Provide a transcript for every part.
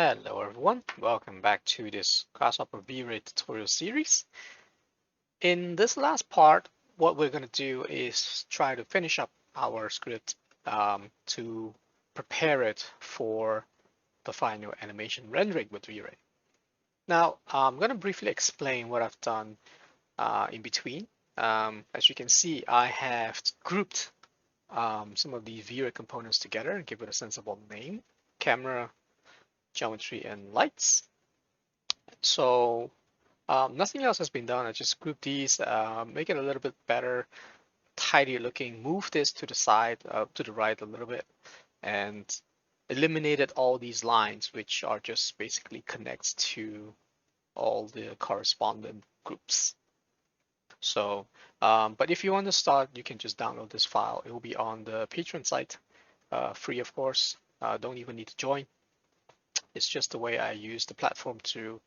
Hello everyone, welcome back to this Grasshopper V-Ray tutorial series. In this last part, what we're going to do is try to finish up our script to prepare it for the final animation rendering with V-Ray. Now, I'm going to briefly explain what I've done in between. As you can see, I have grouped some of these V-Ray components together and give it a sensible name: camera, geometry, and lights. So nothing else has been done. I just grouped these, make it a little bit better, tidy looking, move this to the side, to the right a little bit, and eliminated all these lines, which are just basically connects to all the correspondent groups. So, but if you want to start, you can just download this file. It will be on the Patreon site, free of course. Don't even need to join. It's just the way I use the platform to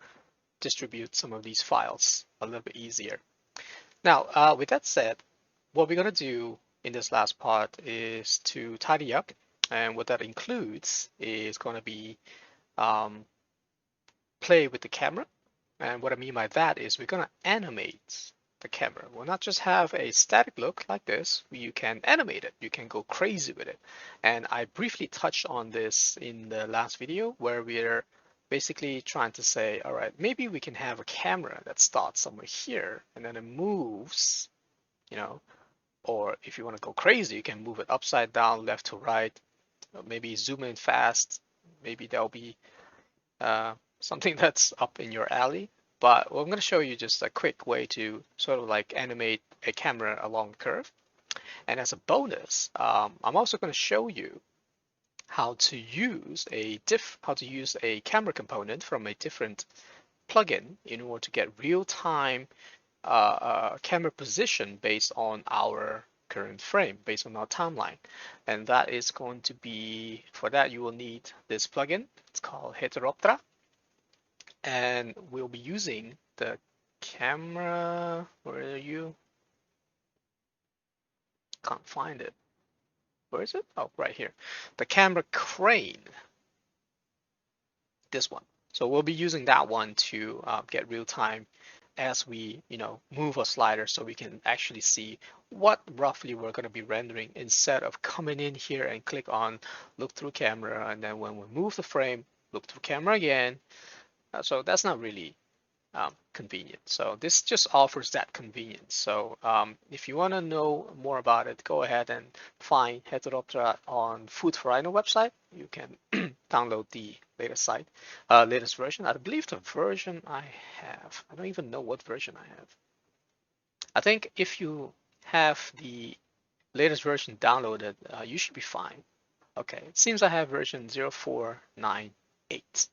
distribute some of these files a little bit easier. Now, with that said, what we're going to do in this last part is to tidy up. And what that includes is going to be play with the camera. And what I mean by that is we're going to animate the camera. We'll not just have a static look like this. You can animate it. You can go crazy with it. And I briefly touched on this in the last video where we're basically trying to say, all right, maybe we can have a camera that starts somewhere here and then it moves, or if you want to go crazy, you can move it upside down, left to right, maybe zoom in fast. Maybe there'll be something that's up in your alley. But I'm going to show you just a quick way to sort of like animate a camera along the curve. And as a bonus, I'm also going to show you how to use a camera component from a different plugin in order to get real-time camera position based on our current frame, based on our timeline. And that is going to be, for that you will need this plugin. It's called Heteroptera. And we'll be using the camera, where are you? Can't find it. Where is it? Oh, right here. The camera crane, this one. So we'll be using that one to get real time as we, move a slider so we can actually see what roughly we're going to be rendering instead of coming in here and click on look through camera, and then when we move the frame, look through camera again. So that's not really convenient. So this just offers that convenience. So if you want to know more about it, go ahead and find Heteroptera on Food for Rhino website. You can download the latest version. I believe the version I have, I don't even know what version I have. I think if you have the latest version downloaded, you should be fine. Okay, it seems I have version 0498.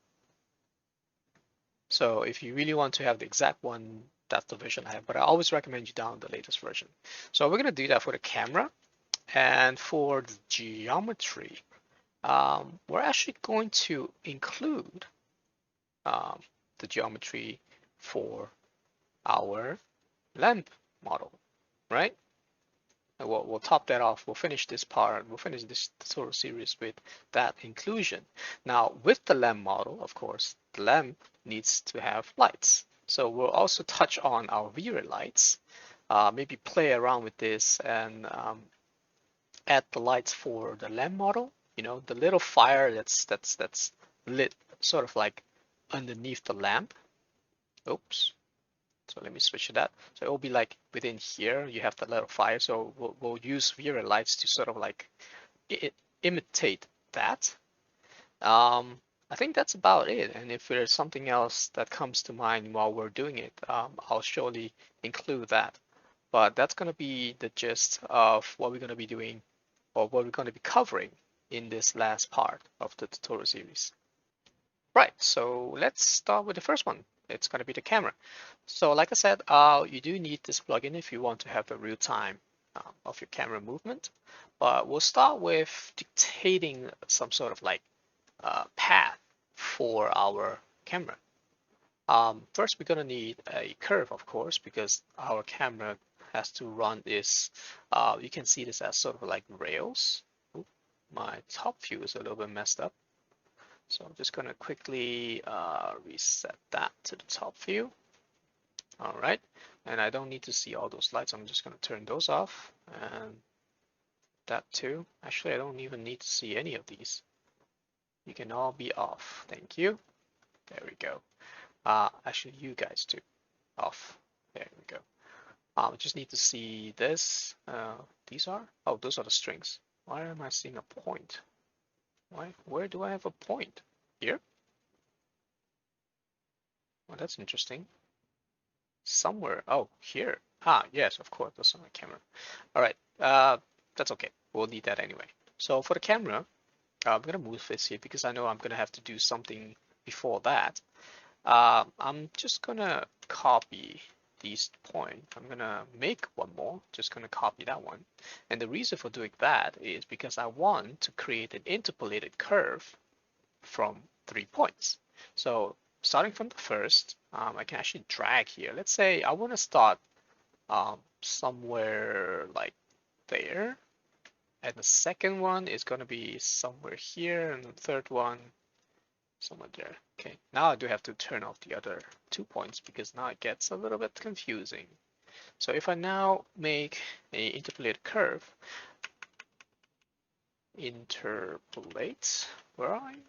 So if you really want to have the exact one, that's the version I have, but I always recommend you download the latest version. So we're going to do that for the camera. And for the geometry, we're actually going to include the geometry for our lamp model, right? And we'll top that off. We'll finish this part. We'll finish this tutorial series with that inclusion. Now, with the lamp model, of course, the lamp needs to have lights. So we'll also touch on our Vray lights, maybe play around with this and add the lights for the lamp model. The little fire that's lit sort of like underneath the lamp. Oops. So let me switch to that. So it will be like within here, you have the little fire. So we'll use Vray lights to sort of like imitate that. I think that's about it. And if there's something else that comes to mind while we're doing it, I'll surely include that. But that's going to be the gist of what we're going to be doing, or what we're going to be covering in this last part of the tutorial series. Right, so let's start with the first one. It's going to be the camera. So like I said, you do need this plugin if you want to have a real time of your camera movement. But we'll start with dictating some sort of like path for our camera. First, we're going to need a curve, of course, because our camera has to run this. You can see this as sort of like rails. Ooh, my top view is a little bit messed up. So I'm just gonna quickly reset that to the top view. All right, and I don't need to see all those lights. I'm just gonna turn those off, and that too. Actually, I don't even need to see any of these. You can all be off. Thank you. There we go. Actually, you guys too. Off. There we go. I just need to see this. These are? Oh, those are the strings. Why am I seeing a point? Why? Where do I have a point? Here? Well, that's interesting. Somewhere. Oh, here. Ah, yes, of course. That's on my camera. All right. That's okay. We'll need that anyway. So for the camera, I'm gonna move this here because I know I'm gonna have to do something before that. I'm just gonna copy these points. I'm gonna make one more, just gonna copy that one. And the reason for doing that is because I want to create an interpolated curve from 3 points. So starting from the first, I can actually drag here. Let's say I want to start somewhere like there. And the second one is going to be somewhere here, and the third one somewhere there. Okay, now I do have to turn off the other 2 points because now it gets a little bit confusing. So if I now make a interpolated curve, interpolate, where are you?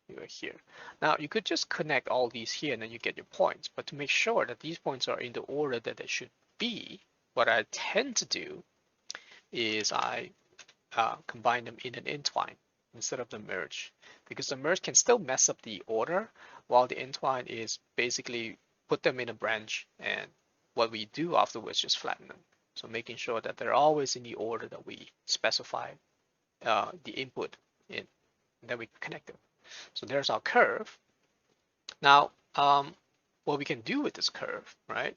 You are here. Now you could just connect all these here and then you get your points, but to make sure that these points are in the order that they should be, what I tend to do is I combine them in an entwine instead of the merge, because the merge can still mess up the order while the entwine is basically put them in a branch, and what we do afterwards just flatten them. So making sure that they're always in the order that we specify the input in, and then we connect them. So there's our curve. Now, what we can do with this curve, right?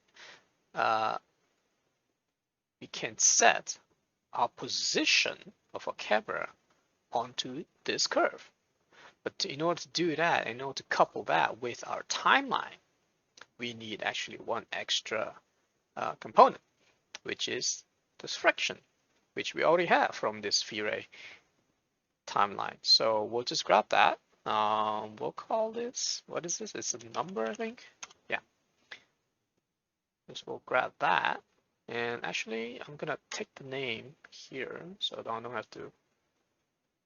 We can set our position of our camera onto this curve. But in order to do that, in order to couple that with our timeline, we need actually one extra component, which is this fraction, which we already have from this Vray timeline. So we'll just grab that. We'll call this, what is this? It's a number, I think. Yeah. Just we'll grab that. And actually, I'm gonna take the name here so I don't have to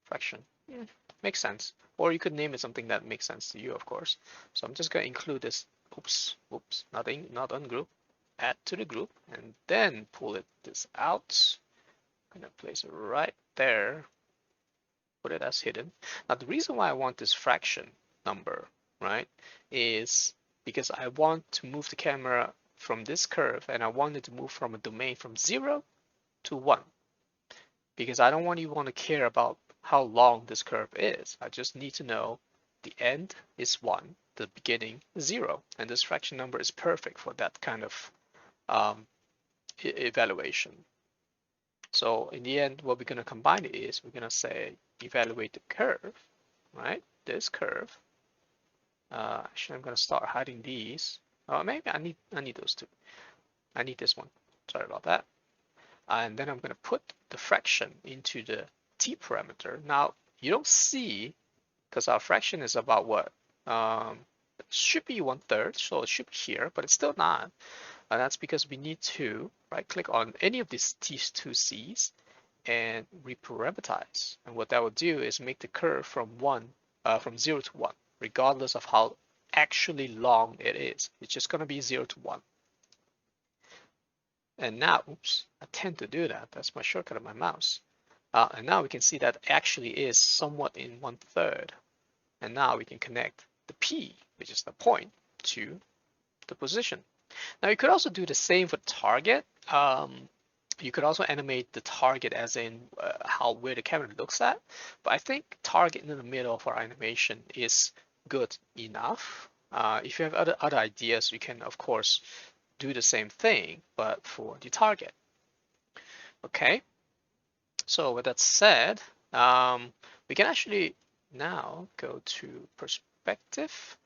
fraction. Yeah, makes sense. Or you could name it something that makes sense to you, of course. So I'm just gonna include this. Oops, not ungroup. Add to the group, and then pull this out. I'm gonna place it right there. Put it as hidden. Now the reason why I want this fraction number, right, is because I want to move the camera from this curve, and I want it to move from a domain from 0 to 1. Because I don't want to care about how long this curve is. I just need to know the end is 1, the beginning is 0, and this fraction number is perfect for that kind of evaluation. So in the end, what we're going to combine it is we're going to say evaluate the curve, right? This curve. Actually, I'm going to start hiding these. Maybe I need those two. I need this one. Sorry about that. And then I'm going to put the fraction into the t parameter. Now you don't see, because our fraction is about what? It should be 1/3, so it should be here, but it's still not. And that's because we need to right-click on any of these two c's and reparameterize. And what that will do is make the curve from 0 to 1, regardless of how actually long it is. It's just going to be 0 to 1. And now, oops, I tend to do that. That's my shortcut of my mouse. And now we can see that actually is somewhat in 1/3. And now we can connect the P, which is the point, to the position. Now you could also do the same for target. You could also animate the target as in where the camera looks at. But I think target in the middle of our animation is good enough. If you have other ideas, you can of course do the same thing, but for the target. Okay. So with that said, we can actually now go to perspective.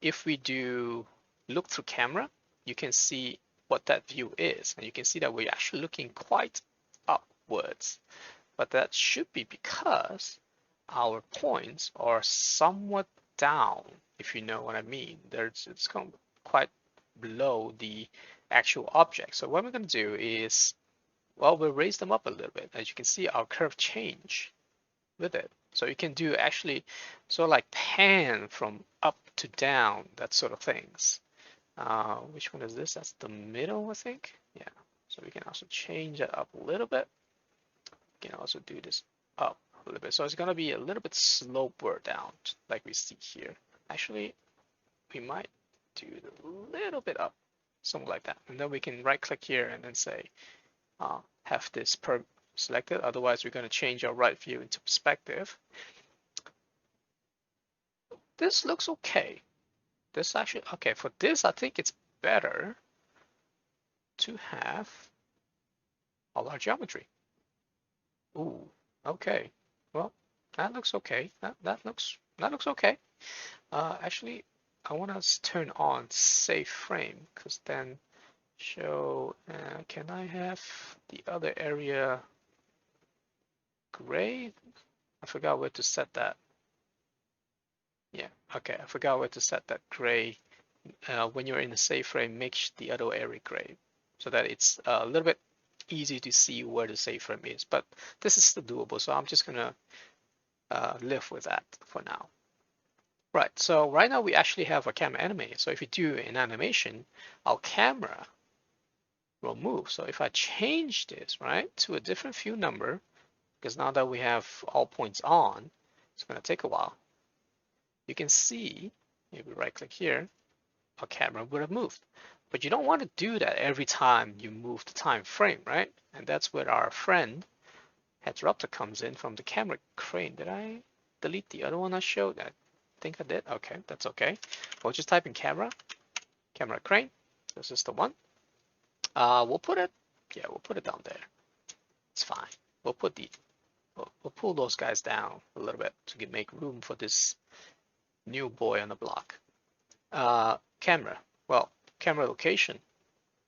If we do look through camera, you can see what that view is. And you can see that we're actually looking quite upwards. But that should be because our points are somewhat down, if you know what I mean. It's quite below the actual object. So what we're going to do is, well, we'll raise them up a little bit. As you can see, our curve change with it. So you can do actually sort of like pan from up to down, that sort of things. Which one is this? That's the middle, I think. Yeah. So we can also change that up a little bit. We can also do this up a little bit. So it's going to be a little bit sloper down, like we see here. Actually, we might do it a little bit up, something like that. And then we can right click here and then say, have this selected. Otherwise, we're going to change our right view into perspective. This looks okay. This actually, okay, for this, I think it's better to have all our geometry. Ooh, okay. Well, that looks okay. That looks okay. Actually, I want to turn on save frame because then show. Can I have the other area gray? I forgot where to set that. Yeah, okay. I forgot where to set that gray. When you're in the save frame, make the other area gray so that it's a little bit easy to see where the save frame is. But this is still doable, so I'm just gonna live with that for now. Right, so right now we actually have a camera animated. So if you do an animation, our camera will move. So if I change this, right, to a different view number, because now that we have all points on, it's gonna take a while. You can see, if we right click here, our camera would have moved. But you don't want to do that every time you move the time frame, right? And that's where our friend Heteroptera comes in from the camera crane. Did I delete the other one I showed? I think I did. Okay, that's okay. We'll just type in camera crane. This is the one. We'll put it, yeah, we'll put it down there. It's fine. We'll put we'll pull those guys down a little bit to make room for this new boy on the block. Camera. Well, camera location.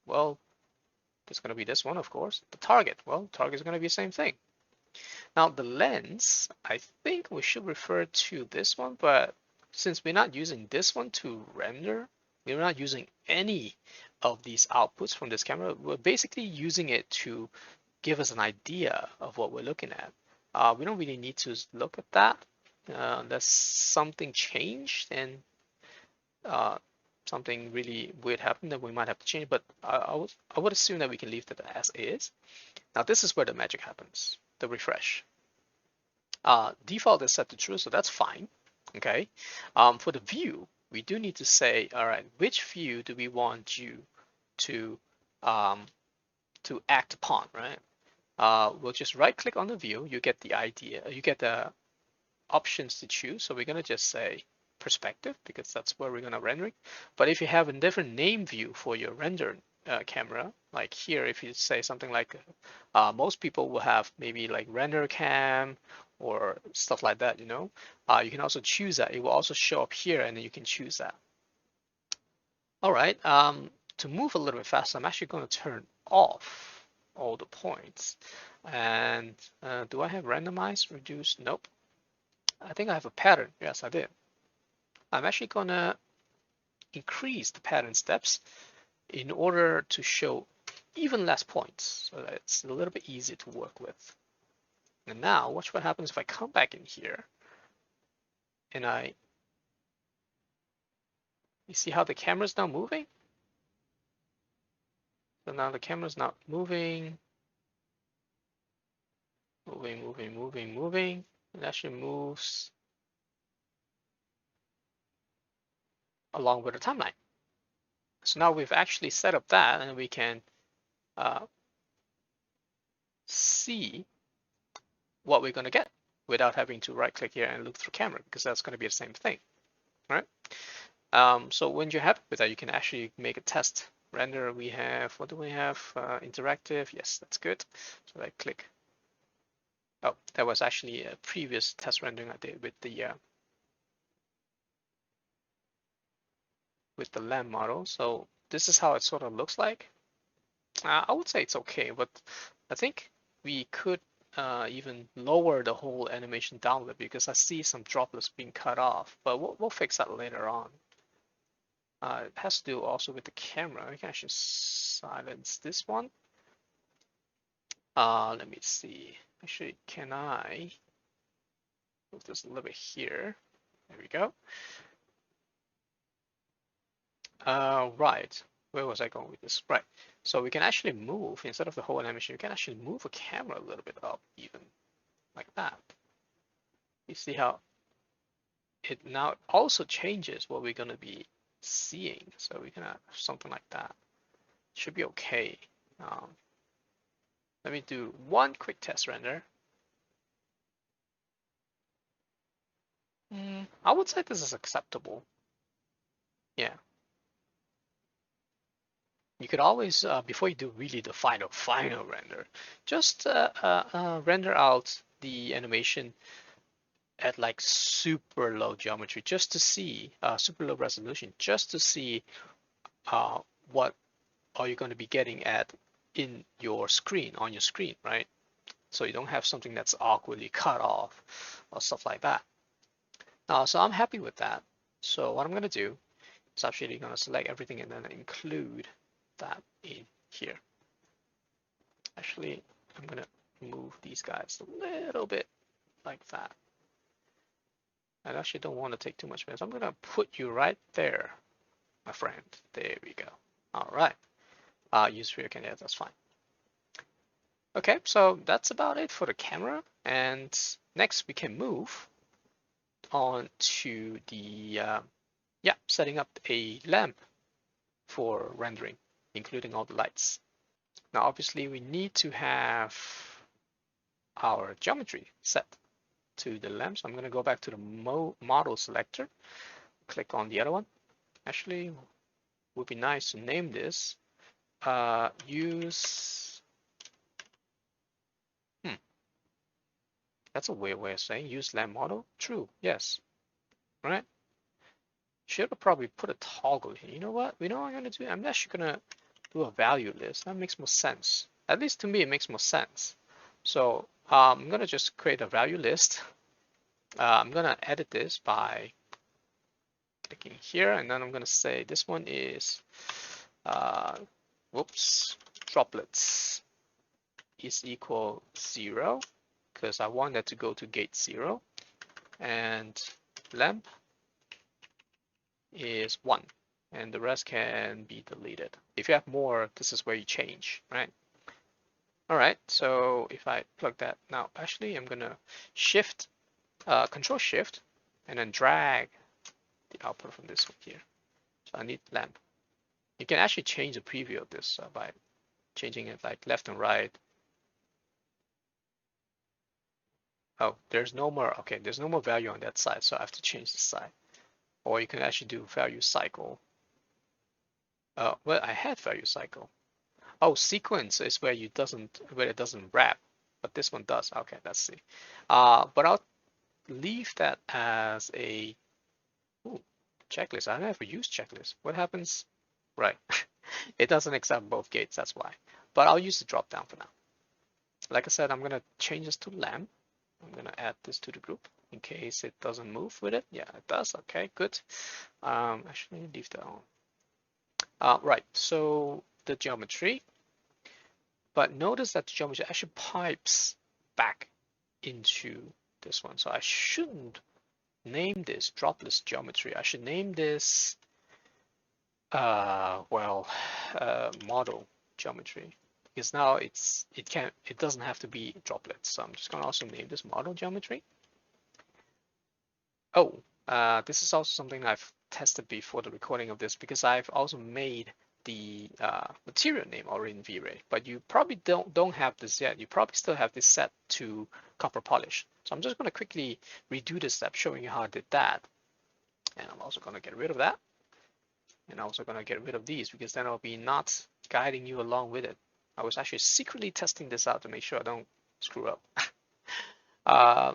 Well, it's going to be this one, of course. The target. Well, target is going to be the same thing. Now, the lens, I think we should refer to this one, but since we're not using this one to render, we're not using any of these outputs from this camera. We're basically using it to give us an idea of what we're looking at. We don't really need to look at that. Unless something changed and something really weird happened, then we might have to change. But I would assume that we can leave that as is. Now this is where the magic happens. The refresh. Default is set to true, so that's fine. Okay. For the view, we do need to say, all right, which view do we want you to act upon, right? We'll just right click on the view. You get the idea. You get the options to choose. So we're gonna just say perspective because that's where we're gonna render it. But if you have a different name view for your render camera, like here, if you say something like most people will have maybe like render cam or stuff like that, you know, you can also choose that. It will also show up here and then you can choose that. All right, to move a little bit faster, I'm actually going to turn off all the points. And do I have randomize, reduce? Nope. I think I have a pattern. Yes, I did. I'm actually going to increase the pattern steps in order to show even less points so that it's a little bit easier to work with. And now watch what happens if I come back in here and you see how the camera's now moving? So now the camera's not moving. It actually moves along with the timeline. So now we've actually set up that and we can see what we're going to get without having to right click here and look through camera because that's going to be the same thing, right? So when you're happy with that, you can actually make a test render. We have, what do we have? Interactive. Yes, that's good. So I click. Oh, that was actually a previous test rendering I did with the lamp model. So this is how it sort of looks like. I would say it's okay, but I think we could even lower the whole animation down a bit because I see some droplets being cut off, but we'll fix that later on. It has to do also with the camera. I can actually silence this one. Let me see. Actually, can I move this a little bit here? There we go. Right. Where was I going with this? Right. So we can actually move, instead of the whole animation, we can actually move a camera a little bit up, even like that. You see how it now also changes what we're going to be seeing. So we can have something like that. Should be okay. Let me do one quick test render. I would say this is acceptable. Yeah. You could always, before you do really the final render, just render out the animation at like super low geometry just to see, super low resolution, just to see what are you going to be getting at in your screen, on your screen, right? So you don't have something that's awkwardly cut off or stuff like that. So I'm happy with that. So what I'm going to do is actually going to select everything and then include that in here. Actually, I'm going to move these guys a little bit like that. I actually don't want to take too much space. I'm going to put you right there, my friend. There we go. All right. Use rear camera, yeah, that's fine. Okay, so that's about it for the camera. And next we can move on to the, setting up a lamp for rendering, including all the lights. Now, obviously, we need to have our geometry set to the lamp. So I'm going to go back to the model selector, click on the other one. Actually, it would be nice to name this. That's a weird way of saying use lamp model. True, yes. Right? Should have probably put a toggle here. You know what? We know what I'm going to do? I'm actually going to do a value list. That makes more sense. At least to me, it makes more sense. So I'm going to just create a value list. I'm going to edit this by clicking here, and then I'm going to say this one is, droplets is equal 0, because I want that to go to gate 0, and lamp is 1, and the rest can be deleted. If you have more, this is where you change, right? All right, so if I plug that now, actually I'm gonna Control Shift, and then drag the output from this one here. So I need lamp. You can actually change the preview of this by changing it like left and right. Oh, there's no more. Okay, there's no more value on that side, so I have to change the side. Or you can actually do value cycle. Well, I had value cycle. Oh, sequence is where it doesn't wrap, but this one does. Okay, let's see. But I'll leave that as a checklist. I never use checklist. What happens? Right, it doesn't accept both gates. That's why. But I'll use the drop down for now. Like I said, I'm gonna change this to lamp. I'm gonna add this to the group in case it doesn't move with it. Yeah, it does. Okay, good. Actually, leave that on. Right. So the geometry. But notice that the geometry actually pipes back into this one. So I shouldn't name this dropless geometry. I should name this, model geometry, because now it doesn't have to be droplets. So I'm just going to also name this model geometry. Oh, this is also something I've tested before the recording of this, because I've also made the material name already in Vray, but you probably don't have this yet. You probably still have this set to copper polish. So I'm just going to quickly redo this step, showing you how I did that. And I'm also going to get rid of that. And I'm also going to get rid of these, because then I'll be not guiding you along with it. I was actually secretly testing this out to make sure I don't screw up.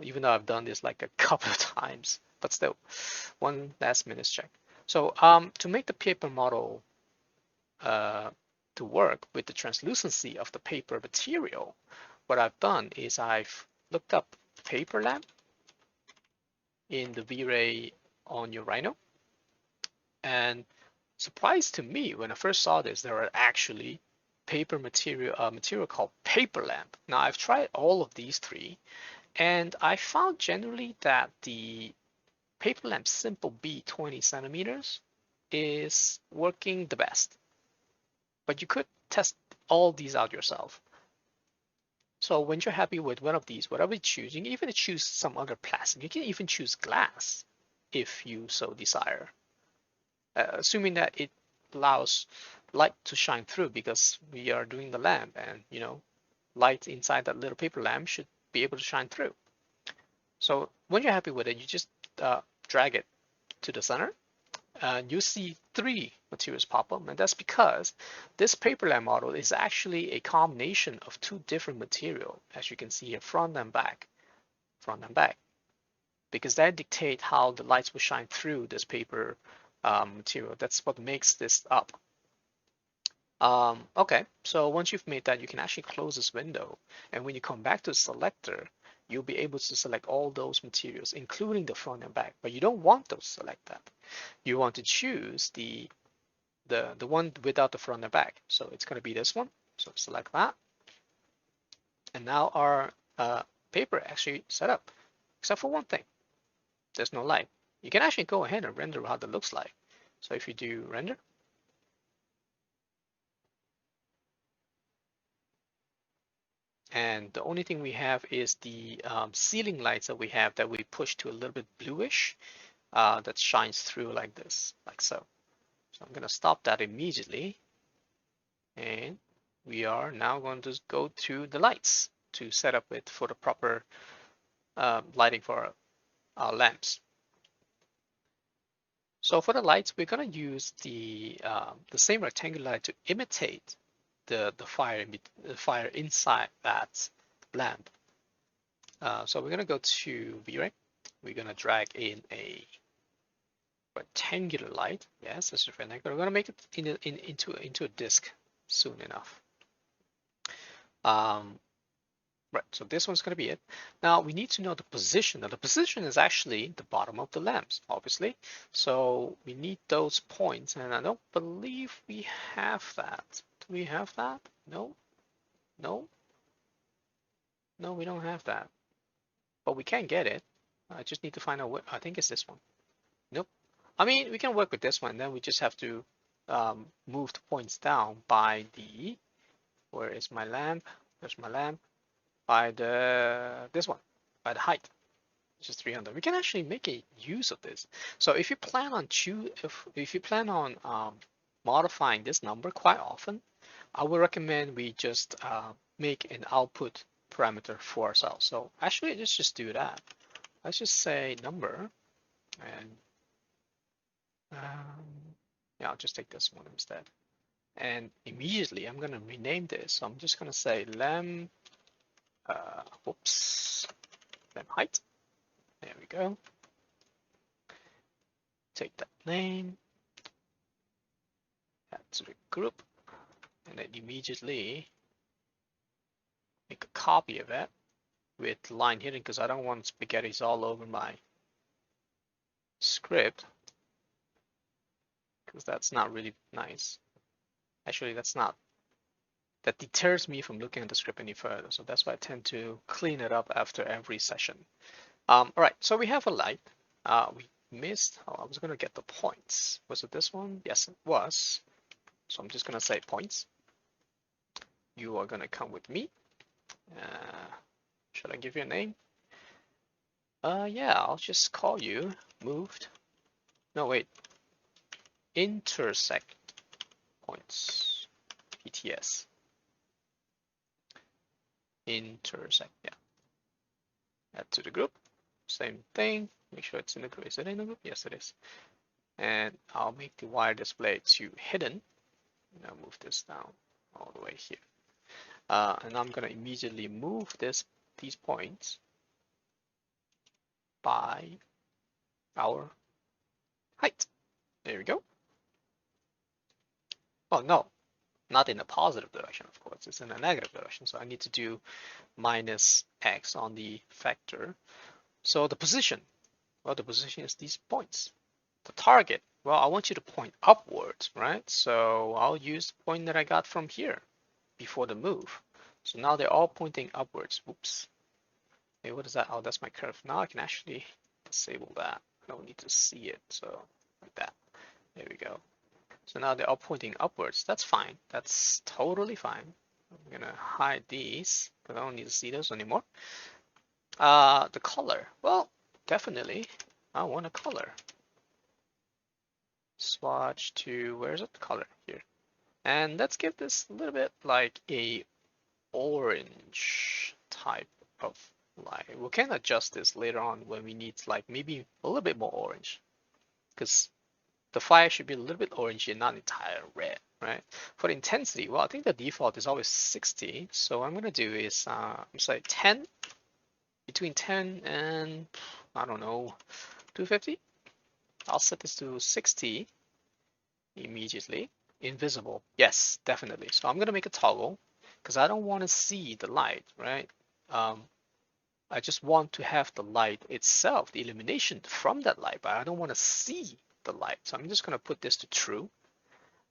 Even though I've done this like a couple of times, but still, one last minute check. So to make the paper model to work with the translucency of the paper material, what I've done is I've looked up paper lamp in the V-Ray on your Rhino, and surprised to me when I first saw this, there are actually paper material called paper lamp. Now I've tried all of these three, and I found generally that the paper lamp simple B 20 centimeters is working the best, but you could test all these out yourself. So when you're happy with one of these, whatever you choose, you can even choose some other plastic. You can even choose glass if you so desire, assuming that it allows light to shine through, because we are doing the lamp, and light inside that little paper lamp should be able to shine through. So when you're happy with it, you just drag it to the center, and you see three materials pop up, and that's because this paper lamp model is actually a combination of two different materials, as you can see here, front and back, because that dictate how the lights will shine through this paper material. That's what makes this up. Okay, so once you've made that, you can actually close this window, and when you come back to the selector, you'll be able to select all those materials, including the front and back. But you don't want to select that. You want to choose the one without the front and back. So it's going to be this one. So select that, and now our paper actually set up, except for one thing. There's no light. You can actually go ahead and render how that looks like. So if you do render, and the only thing we have is the ceiling lights that we have that we push to a little bit bluish, that shines through like this, like so. So I'm going to stop that immediately, and we are now going to go to the lights to set up it for the proper lighting for our lamps. So for the lights, we're going to use the same rectangular light to imitate the fire inside that lamp. So we're going to go to V-Ray. We're going to drag in a rectangular light. Yes, this is rectangular. We're going to make it into a disc soon enough. Right, so this one's going to be it. Now we need to know the position. Now the position is actually the bottom of the lamps, obviously. So we need those points, and I don't believe we have that. Do we have that? No, no, no, we don't have that. But we can get it. I just need to find out what, I think it's this one. Nope. I mean, we can work with this one. Then we just have to move the points down by the, where is my lamp? There's my lamp. By this one, by the height, which is 300. We can actually make a use of this. So if you plan on modifying this number quite often, I would recommend we just make an output parameter for ourselves. So actually, let's just do that. Let's just say number, and yeah, I'll just take this one instead. And immediately, I'm going to rename this. So I'm just going to say lamp. Lamp height. There we go. Take that name, add to the group, and then immediately make a copy of it with line hidden, because I don't want spaghettis all over my script, because that's not really nice. Actually, that deters me from looking at the script any further. So that's why I tend to clean it up after every session. All right, so we have a light. We missed, I was going to get the points. Was it this one? Yes, it was. So I'm just going to say points. You are going to come with me. Should I give you a name? Yeah, I'll just call you moved. No, wait. Intersect points. PTS. Intersect, yeah. Add to the group. Same thing. Make sure it's in the group. Is it in the group? Yes, it is. And I'll make the wire display to hidden. And I'll move this down all the way here. And I'm going to immediately move these points by our height. There we go. Oh no, not in a positive direction, of course, it's in a negative direction. So I need to do minus x on the vector. So the position, well, the position is these points. The target, well, I want you to point upwards, right? So I'll use the point that I got from here before the move. So now they're all pointing upwards. Whoops. Hey, what is that? Oh, that's my curve. Now I can actually disable that. I don't need to see it. So like that. There we go. So now they're all pointing upwards. That's fine. That's totally fine. I'm gonna hide these because I don't need to see those anymore. The color. Well, definitely I want a color. Swatch to, where's it? Color here. And let's give this a little bit like a orange type of light. We can adjust this later on when we need like maybe a little bit more orange, because the fire should be a little bit orangey and not entire red, right? For the intensity, well, I think the default is always 60. So what I'm gonna do is say 10, between 10 and I don't know, 250. I'll set this to 60 immediately. Invisible, yes, definitely. So I'm gonna make a toggle because I don't want to see the light, right? I just want to have the light itself, the illumination from that light, but I don't want to see the light. So I'm just gonna put this to true.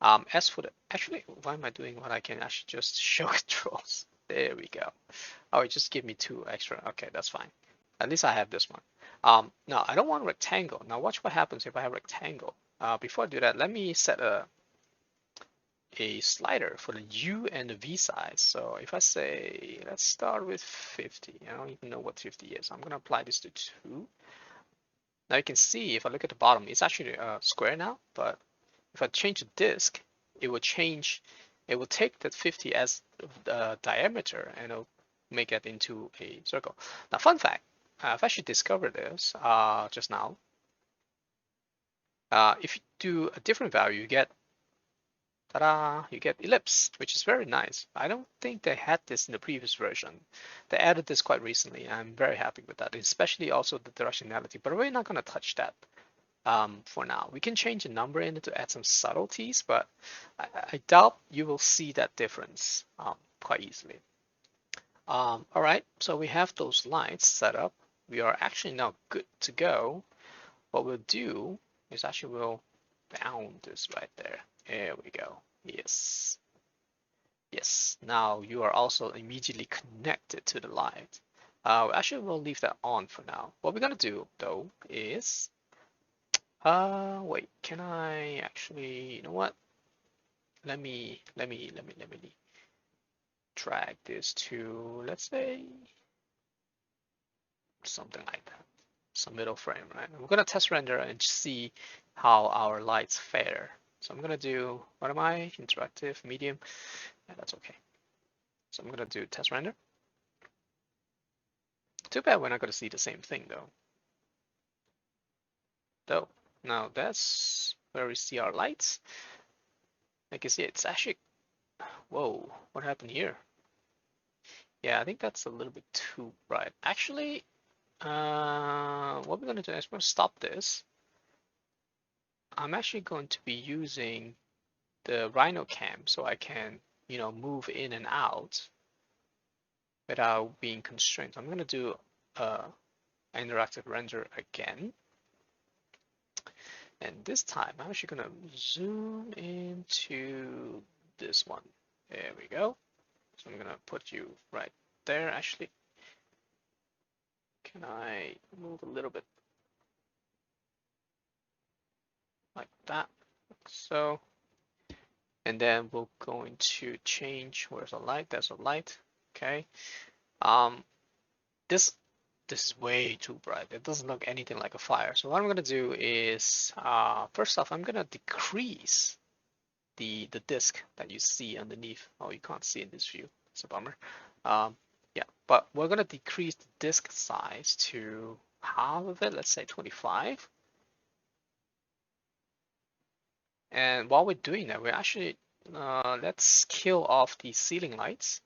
As for the, actually, why am I doing what I can actually just show controls? There we go. Oh, it just gave me 2 extra. Okay, that's fine. At least I have this one. Now I don't want rectangle. Now watch what happens if I have rectangle. Before I do that, let me set a slider for the U and the V size. So if I say, let's start with 50. I don't even know what 50 is. I'm gonna apply this to 2. Now you can see if I look at the bottom, it's actually a square now, but if I change the disk, it will change, it will take that 50 as the diameter and it'll make it into a circle. Now, fun fact, I've actually discovered this just now. If you do a different value, you get, ta-da, you get ellipse, which is very nice. I don't think they had this in the previous version. They added this quite recently. I'm very happy with that, especially also the directionality, but we're not going to touch that. For now. We can change the number in it to add some subtleties, but I doubt you will see that difference quite easily. All right, so we have those lights set up. We are actually now good to go. What we'll do is actually we'll bound this right there. There we go. Yes. Yes, now you are also immediately connected to the light. Actually, we'll leave that on for now. What we're gonna do though is wait, can I actually, you know what? Let me drag this to, let's say, something like that. Some middle frame, right? We're gonna test render and see how our lights fare. So I'm gonna do, what am I? Interactive, medium. Yeah, that's okay. So I'm gonna do test render. Too bad we're not gonna see the same thing though. Now that's where we see our lights. Like you see, it's actually, whoa, what happened here? Yeah, I think that's a little bit too bright. Actually, what we're gonna do is we're gonna stop this. I'm actually going to be using the Rhino cam so I can, you know, move in and out without being constrained. I'm gonna do interactive render again. And this time I'm actually gonna zoom into this one. There we go. So I'm gonna put you right there actually. Can I move a little bit like that? So, and then we're going to change, where's the light? There's a light. Okay. This is way too bright. It doesn't look anything like a fire. So what I'm gonna do is, first off, I'm gonna decrease the disk that you see underneath. Oh, you can't see in this view. It's a bummer. Yeah, but we're gonna decrease the disk size to half of it. Let's say 25. And while we're doing that, we're actually let's kill off the ceiling lights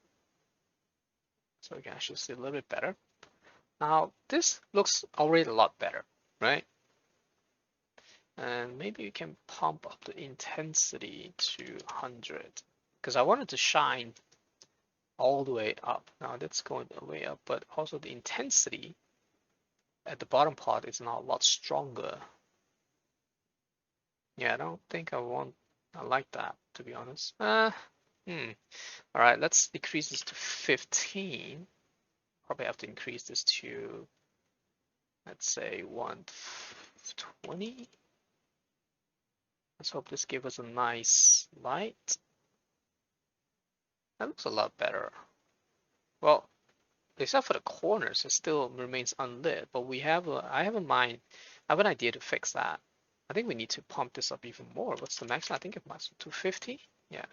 so we can actually see a little bit better. Now this looks already a lot better, right? And maybe we can pump up the intensity to 100. because I wanted to shine all the way up. Now that's going way up, but also the intensity at the bottom part is now a lot stronger. Yeah, I don't think I like that, to be honest. All right, let's decrease this to 15. Probably have to increase this to, let's say, 120. Let's hope this gives us a nice light. That looks a lot better. Well, except for the corners, it still remains unlit, but I have an idea to fix that. I think we need to pump this up even more. What's the max? I think it must be 250. Yeah.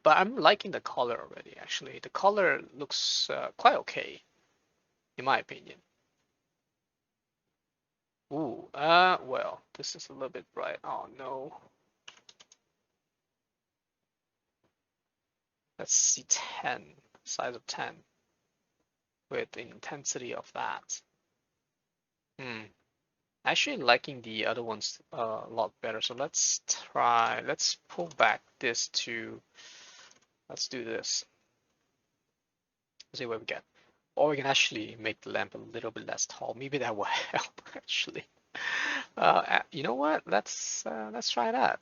But I'm liking the color already, actually. The color looks quite okay, in my opinion. Ooh, well, this is a little bit bright. Oh no. Let's see 10, size of 10, with the intensity of that. Actually liking the other ones a lot better. So let's pull back this to, let's do this. Let's see what we get. Or we can actually make the lamp a little bit less tall. Maybe that will help actually. You know what? Let's try that.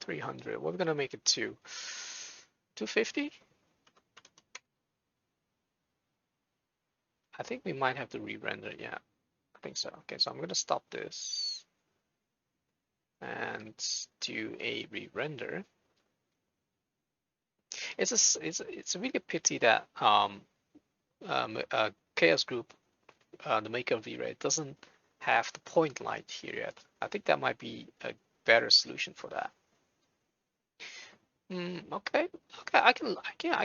300. We're gonna make it to 250. I think we might have to re-render. Yeah, I think so. Okay, so I'm gonna stop this and do a re-render. It's a really pity that Chaos Group, the maker of Vray, doesn't have the point light here yet. I think that might be a better solution for that. Okay, I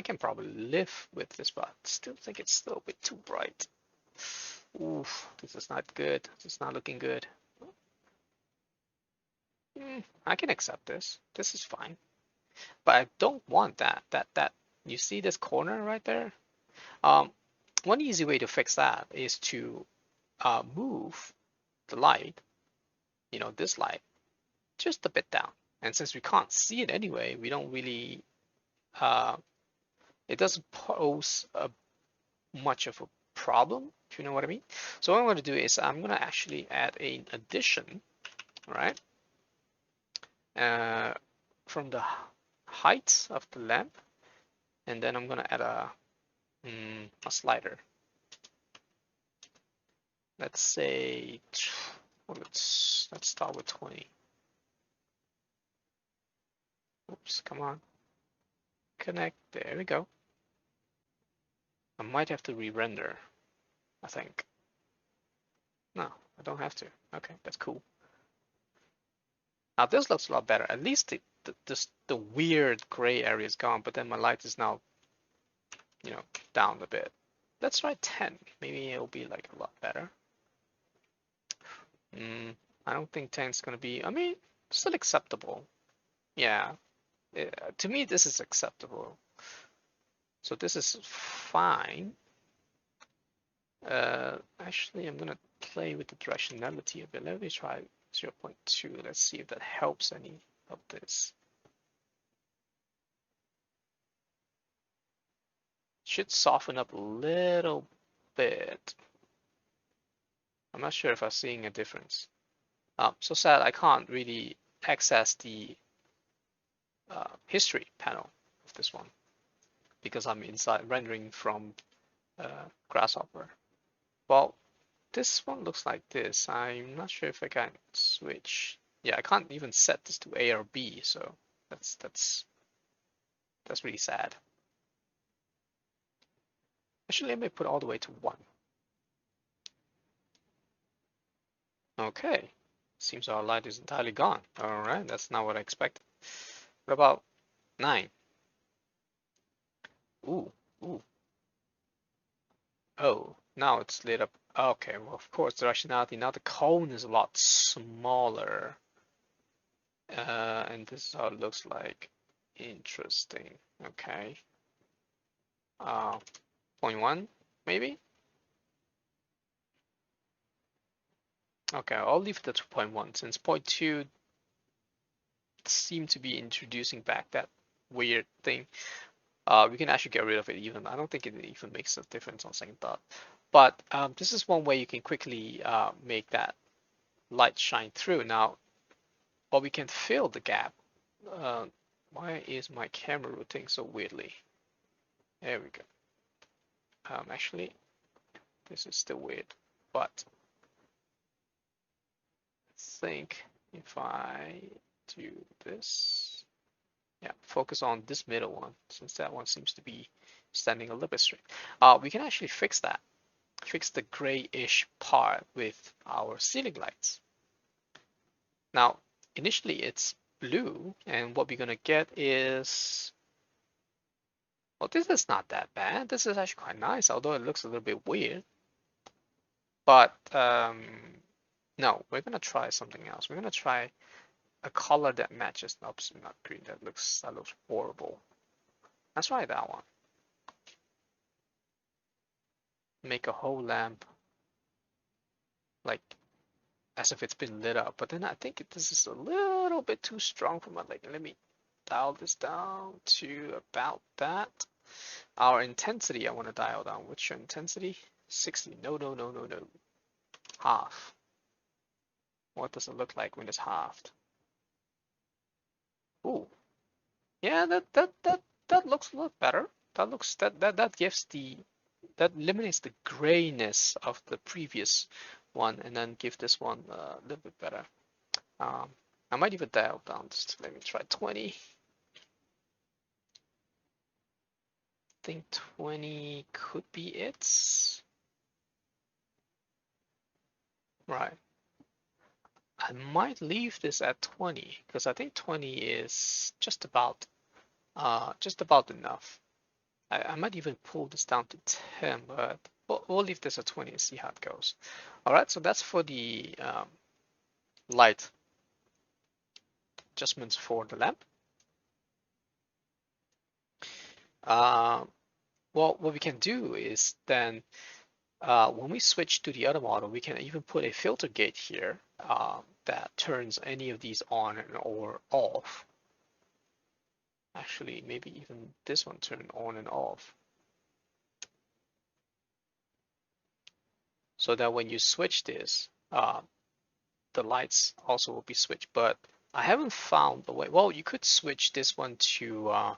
can probably live with this, but I still think it's still a bit too bright. Oof, this is not good. This is not looking good. I can accept this. This is fine. But I don't want that. You see this corner right there? One easy way to fix that is to move the light, this light, just a bit down. And since we can't see it anyway, we don't really, it doesn't pose much of a problem, if you know what I mean. So what I'm going to do is I'm going to actually add an addition, right? From the height of the lamp, and then I'm going to add a slider. Let's say, let's start with 20. Oops, come on. Connect, there we go. I might have to re-render, I think. No, I don't have to. Okay, that's cool. Now this looks a lot better. At least the weird gray area is gone, but then my light is now, down a bit. Let's try 10. Maybe it'll be like a lot better. I don't think 10 is gonna be, I mean, still acceptable. Yeah, to me this is acceptable. So this is fine. Actually, I'm gonna play with the directionality a bit. Let me try 0.2. Let's see if that helps any of this. Should soften up a little bit. I'm not sure if I'm seeing a difference. So sad I can't really access the history panel of this one because I'm inside rendering from Grasshopper. Well, this one looks like this. I'm not sure if I can switch. Yeah, I can't even set this to A or B, so that's really sad. Actually, let me put all the way to 1. Okay, seems our light is entirely gone. All right, that's not what I expected. What about 9? Ooh. Oh, now it's lit up. Okay, well, of course, directionality. Now the cone is a lot smaller. And this is how it looks like. Interesting. Okay. 0.1, maybe? Okay, I'll leave it at 2.1 since 0.2 seem to be introducing back that weird thing. We can actually get rid of it even. I don't think it even makes a difference on second thought. But this is one way you can quickly make that light shine through. Now, or we can fill the gap. Why is my camera rotating so weirdly? There we go. Actually, this is still weird, but I think if I do this, yeah, focus on this middle one, since that one seems to be standing a little bit straight. We can actually fix that, fix the grayish part with our ceiling lights. Now, initially it's blue, and what we're gonna get is, well, this is not that bad. This is actually quite nice, although it looks a little bit weird. But no, we're gonna try something else. We're gonna try a color that matches. Oops, not green. That looks horrible. Let's try that one. Make a whole lamp like as if it's been lit up. But then I think this is a little bit too strong for my lighting. Let me dial this down to about that. Our intensity, I want to dial down. What's your intensity? 60. No, no, no, no, no. Half. What does it look like when it's halved? Ooh. Yeah, that looks a lot better. That gives that eliminates the grayness of the previous one, and then give this one a little bit better. I might even dial down. Just let me try 20. I think 20 could be it. Right. I might leave this at 20 because I think 20 is just about enough. I might even pull this down to 10, but we'll leave this at 20 and see how it goes. All right, so that's for the light adjustments for the lamp. Well, what we can do is then when we switch to the other model, we can even put a filter gate here that turns any of these on or off. Actually, maybe even this one turn on and off. So that when you switch this, the lights also will be switched. But I haven't found the way. Well, you could switch this one to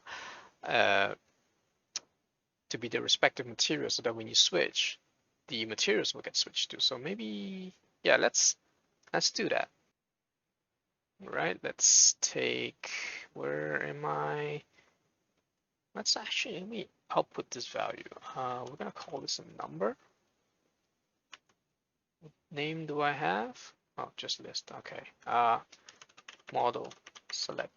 be the respective material, so that when you switch, the materials will get switched to. So maybe, yeah, let's do that. All right, let's take, where am I? Let's actually, let me output this value. We're gonna call this a number. What name do I have? Oh, just list. Okay. Model selected.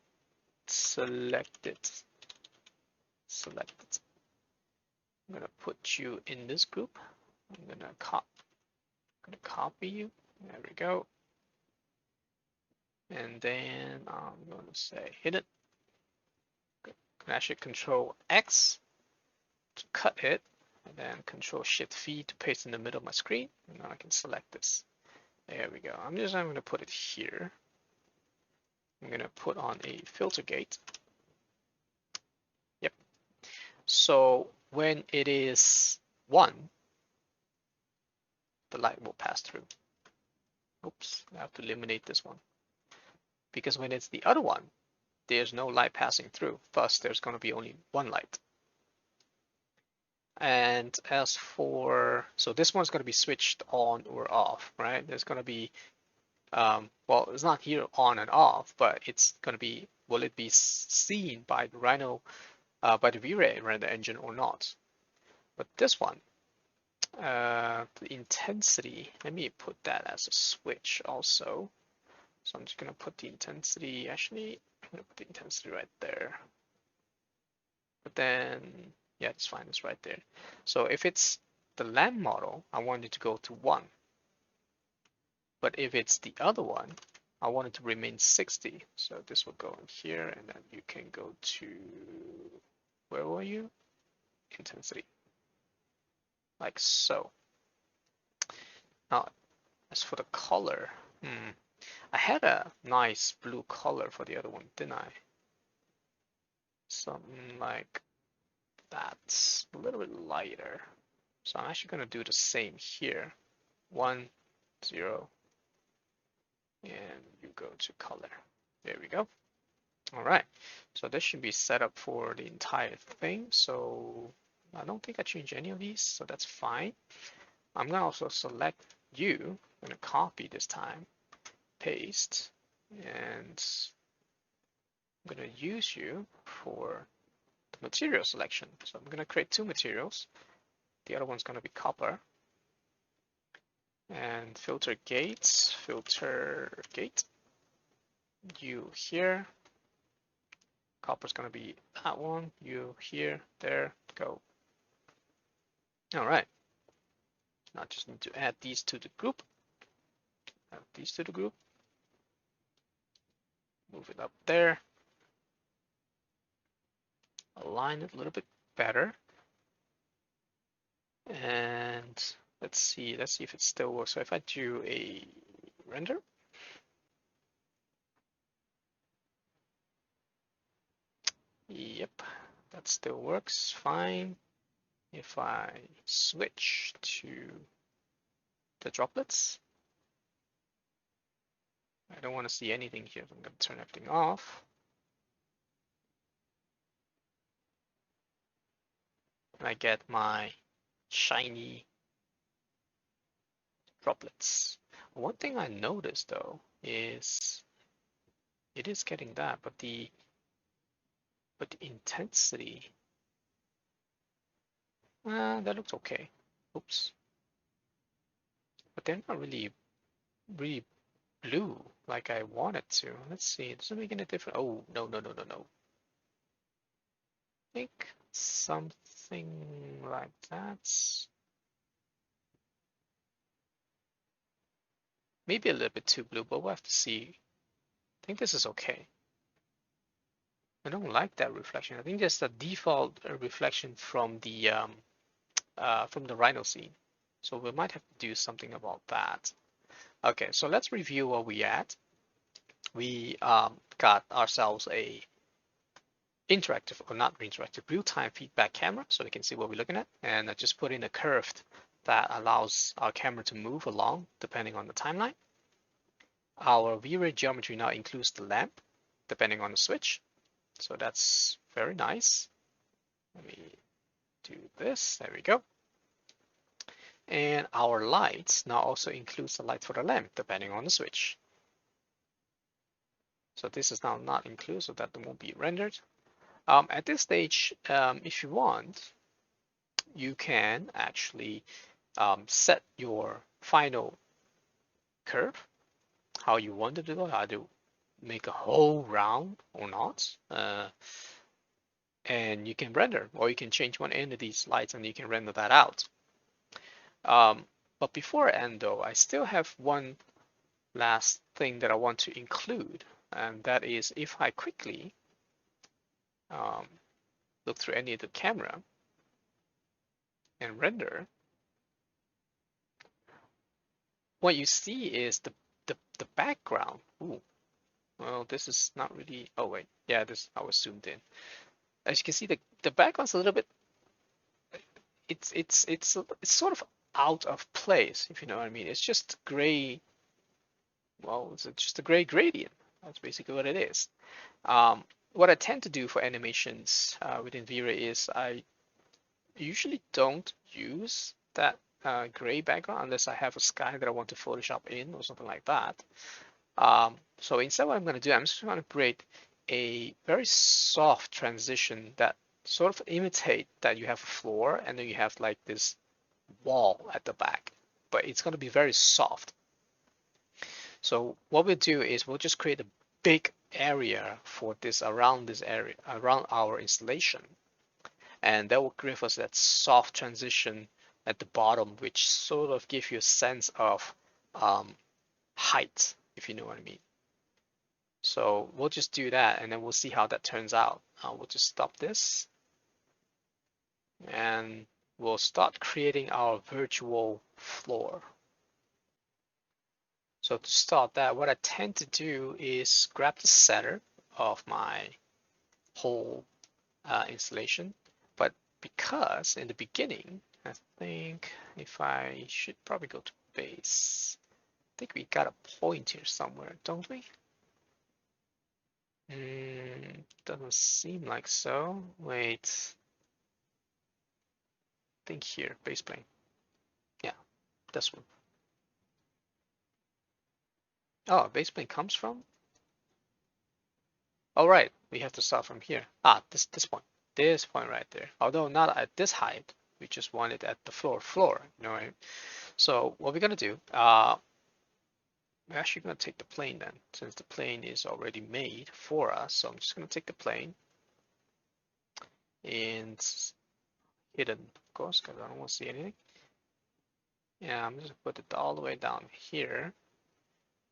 I'm gonna put you in this group. I'm gonna copy you. There we go. And then I'm going to say hit it. Can actually Control X to cut it, and then Control Shift V to paste in the middle of my screen. And now I can select this. There we go. I'm going to put it here. I'm going to put on a filter gate. Yep. So when it is 1, the light will pass through. Oops, I have to eliminate this one. Because when it's the other one, there's no light passing through. Thus, there's going to be only one light. And as for, so this one's going to be switched on or off, right? There's going to be, well, it's not here on and off, but it's going to be, will it be seen by the Rhino, by the Vray render engine or not? But this one, the intensity, let me put that as a switch also. So I'm just going to put the intensity, actually, I'm going to put the intensity right there. But then, yeah, it's fine, it's right there. So if it's the lamp model, I want it to go to 1. But if it's the other one, I want it to remain 60. So this will go in here, and then you can go to, where were you? Intensity. Like so. Now, as for the color, I had a nice blue color for the other one, didn't I? Something like that's a little bit lighter. So I'm actually going to do the same here. 1, 0, and you go to color. There we go. All right, so this should be set up for the entire thing. So I don't think I changed any of these, so that's fine. I'm gonna also select you. I'm gonna copy this time, paste, and I'm gonna use you for the material selection. So I'm gonna create 2 materials. The other one's gonna be copper. And filter gates, filter gate. You here. Copper's gonna be that one. You here, there, go. All right. Now I just need to add these to the group. Add these to the group. Move it up there. Align it a little bit better. And let's see if it still works. So if I do a render, yep, that still works fine. If I switch to the droplets, I don't want to see anything here. I'm going to turn everything off. And I get my shiny droplets. One thing I noticed though is it is getting that, but the intensity, that looks okay. Oops. But they're not really blue like I wanted to. Let's see, does it make any difference? Oh, no. I think something like that. Maybe a little bit too blue, but we'll have to see. I think this is okay. I don't like that reflection. I think that's the default reflection from the Rhino scene. So we might have to do something about that. Okay, so let's review what we had. We got ourselves a interactive, or not interactive, real-time feedback camera, so we can see what we're looking at. And I just put in a curve that allows our camera to move along depending on the timeline. Our V-Ray geometry now includes the lamp depending on the switch. So that's very nice. Let me do this. There we go. And our lights now also includes the light for the lamp depending on the switch. So this is now not included, so that won't be rendered. At this stage, if you want, you can actually set your final curve, how you want to do it, how to make a whole round or not. And you can render, or you can change one end of these lights and you can render that out. But before I end though, I still have one last thing that I want to include, and that is if I quickly look through any of the camera and render, what you see is the background. Ooh, well, this is not really. Oh wait, yeah, this I was zoomed in. As you can see, the background's a little bit. It's sort of out of place, if you know what I mean. It's just gray. Well, it's just a gray gradient. That's basically what it is. What I tend to do for animations within Vray is I usually don't use that gray background unless I have a sky that I want to Photoshop in or something like that. So instead, what I'm going to do, I'm just going to create a very soft transition that sort of imitate that you have a floor and then you have like this wall at the back, but it's going to be very soft. So what we'll do is we'll just create a big area for this around our installation, and that will give us that soft transition at the bottom, which sort of gives you a sense of height, if you know what I mean. So we'll just do that and then we'll see how that turns out. We'll just stop this and we'll start creating our virtual floor. So to start that, what I tend to do is grab the center of my whole installation. But because in the beginning, I think if I should probably go to base. I think we got a point here somewhere, don't we? Doesn't seem like so. Wait. Think here, base plane. Yeah, this one. Oh, base plane comes from? All right, we have to start from here. Ah, this point. This point right there. Although not at this height, we just want it at the floor, you know, right? So what we're gonna do, we're actually gonna take the plane then, since the plane is already made for us. So I'm just gonna take the plane and hidden, of course, because I don't want to see anything. Yeah, I'm just gonna put it all the way down here.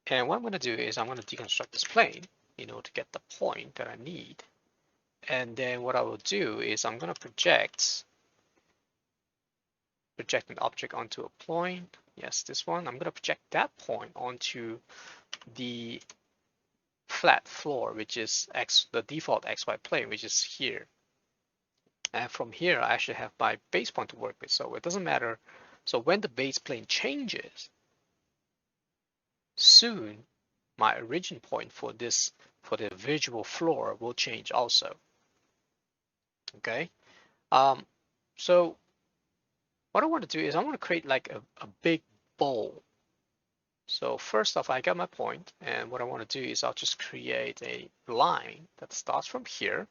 And what I'm gonna do is I'm gonna deconstruct this plane, you know, to get the point that I need. And then what I will do is I'm gonna project an object onto a point. Yes, this one. I'm gonna project that point onto the flat floor, which is the default XY plane, which is here. And from here, I actually have my base point to work with, so it doesn't matter. So when the base plane changes, soon my origin point for the visual floor will change also. Okay. So what I want to do is I want to create like a big bowl. So first off, I got my point, and what I want to do is I'll just create a line that starts from here.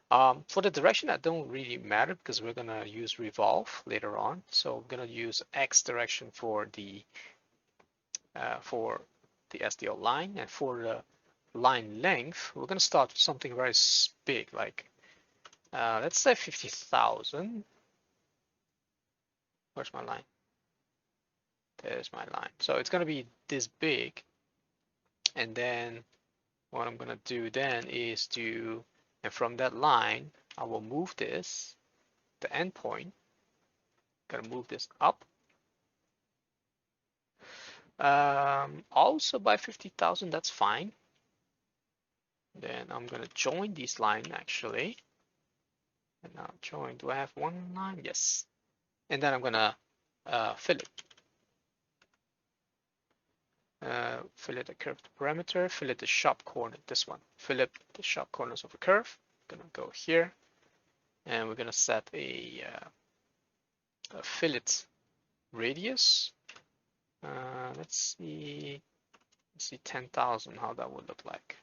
For the direction, that don't really matter because we're gonna use revolve later on. So I'm gonna use X direction for the SDL line, and for the line length, we're gonna start with something very big, like let's say 50,000. Where's my line? There's my line. So it's gonna be this big, and then what I'm gonna do then is and from that line, I will move this, the endpoint, gonna move this up. Also by 50,000, that's fine. Then I'm gonna join this line actually. And now join, do I have one line? Yes. And then I'm gonna fillet. Fillet the curved parameter, fillet the sharp corner, this one. Fillet the sharp corners of a curve. Gonna go here, and we're gonna set a fillet radius. Let's see 10,000, how that would look like.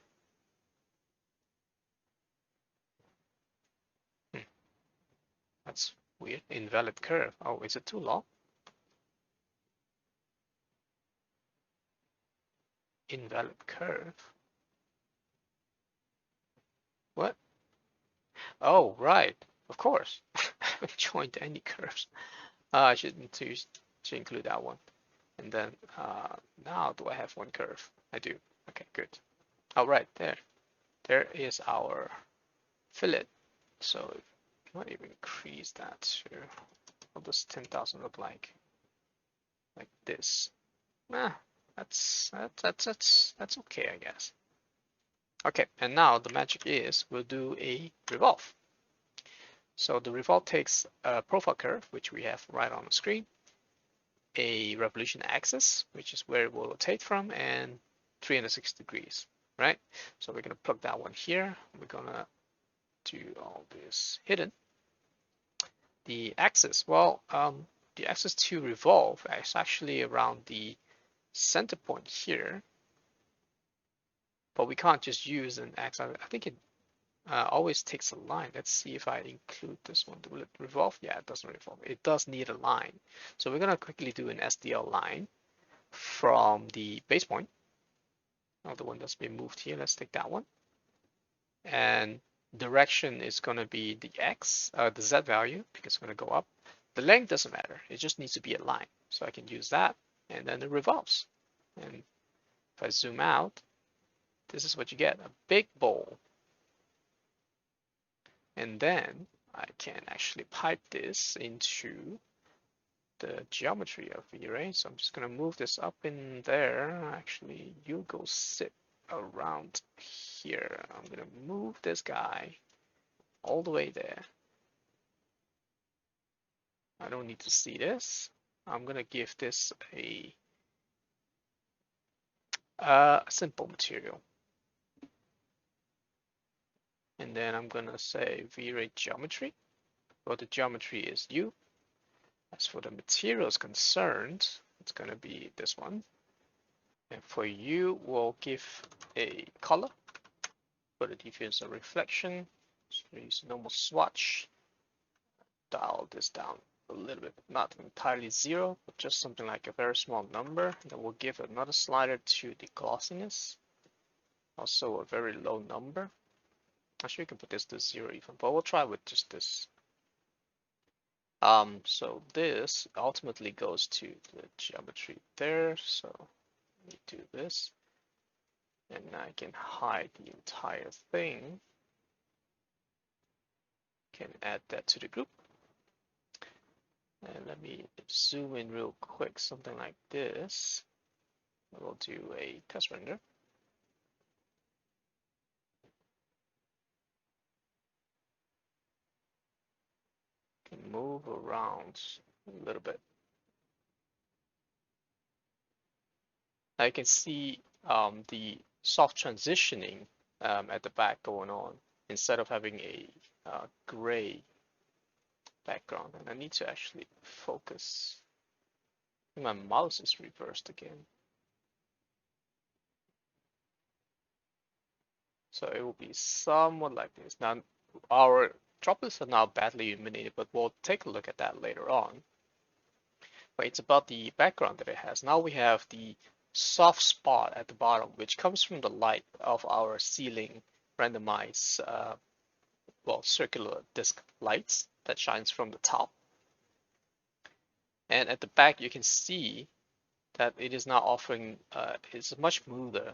That's weird. Invalid curve. Oh, is it too long? Invalid curve. What? Oh, right. Of course. I haven't joined any curves. I should need to include that one. And then now do I have one curve? I do. Okay, good. All right, there. There is our fillet. So if you want to even increase that to, what does 10,000 look like? Like this. That's okay, I guess. Okay, and now the magic is we'll do a revolve. So the revolve takes a profile curve, which we have right on the screen, a revolution axis, which is where it will rotate from, and 360 degrees, right? So we're gonna plug that one here. We're gonna do all this hidden. The axis, well, the axis to revolve is actually around the center point here, but we can't just use an axis. I think it always takes a line. Let's see if I include this one. Will it revolve? Yeah, it doesn't revolve. It does need a line. So we're gonna quickly do an SDL line from the base point. The one that's been moved here. Let's take that one. And direction is gonna be the X, the Z value, because it's gonna go up. The length doesn't matter. It just needs to be a line. So I can use that, and then it revolves. And if I zoom out, this is what you get, a big bowl. And then I can actually pipe this into the geometry of V-Ray. So I'm just gonna move this up in there. Actually, you go sit around here. I'm gonna move this guy all the way there. I don't need to see this. I'm gonna give this a simple material. And then I'm gonna say V-Ray geometry. Well, the geometry is U. As for the materials concerned, it's gonna be this one. And for U, we'll give a color. For the diffuse of reflection, so use normal swatch. Dial this down a little bit, not entirely zero, but just something like a very small number. Then we'll give another slider to the glossiness, also a very low number. Actually, you can put this to zero even, but we'll try with just this. So this ultimately goes to the geometry there. So let me do this, and I can hide the entire thing. Can add that to the group. And let me zoom in real quick, something like this. We'll do a test render. Can move around a little bit. Now you can see the soft transitioning at the back going on instead of having a gray background. And I need to actually focus. My mouse is reversed again. So it will be somewhat like this. Now our droplets are now badly illuminated, but we'll take a look at that later on. But it's about the background that it has. Now we have the soft spot at the bottom, which comes from the light of our ceiling randomized, circular disc lights that shines from the top. And at the back, you can see that it is now offering, it's much smoother.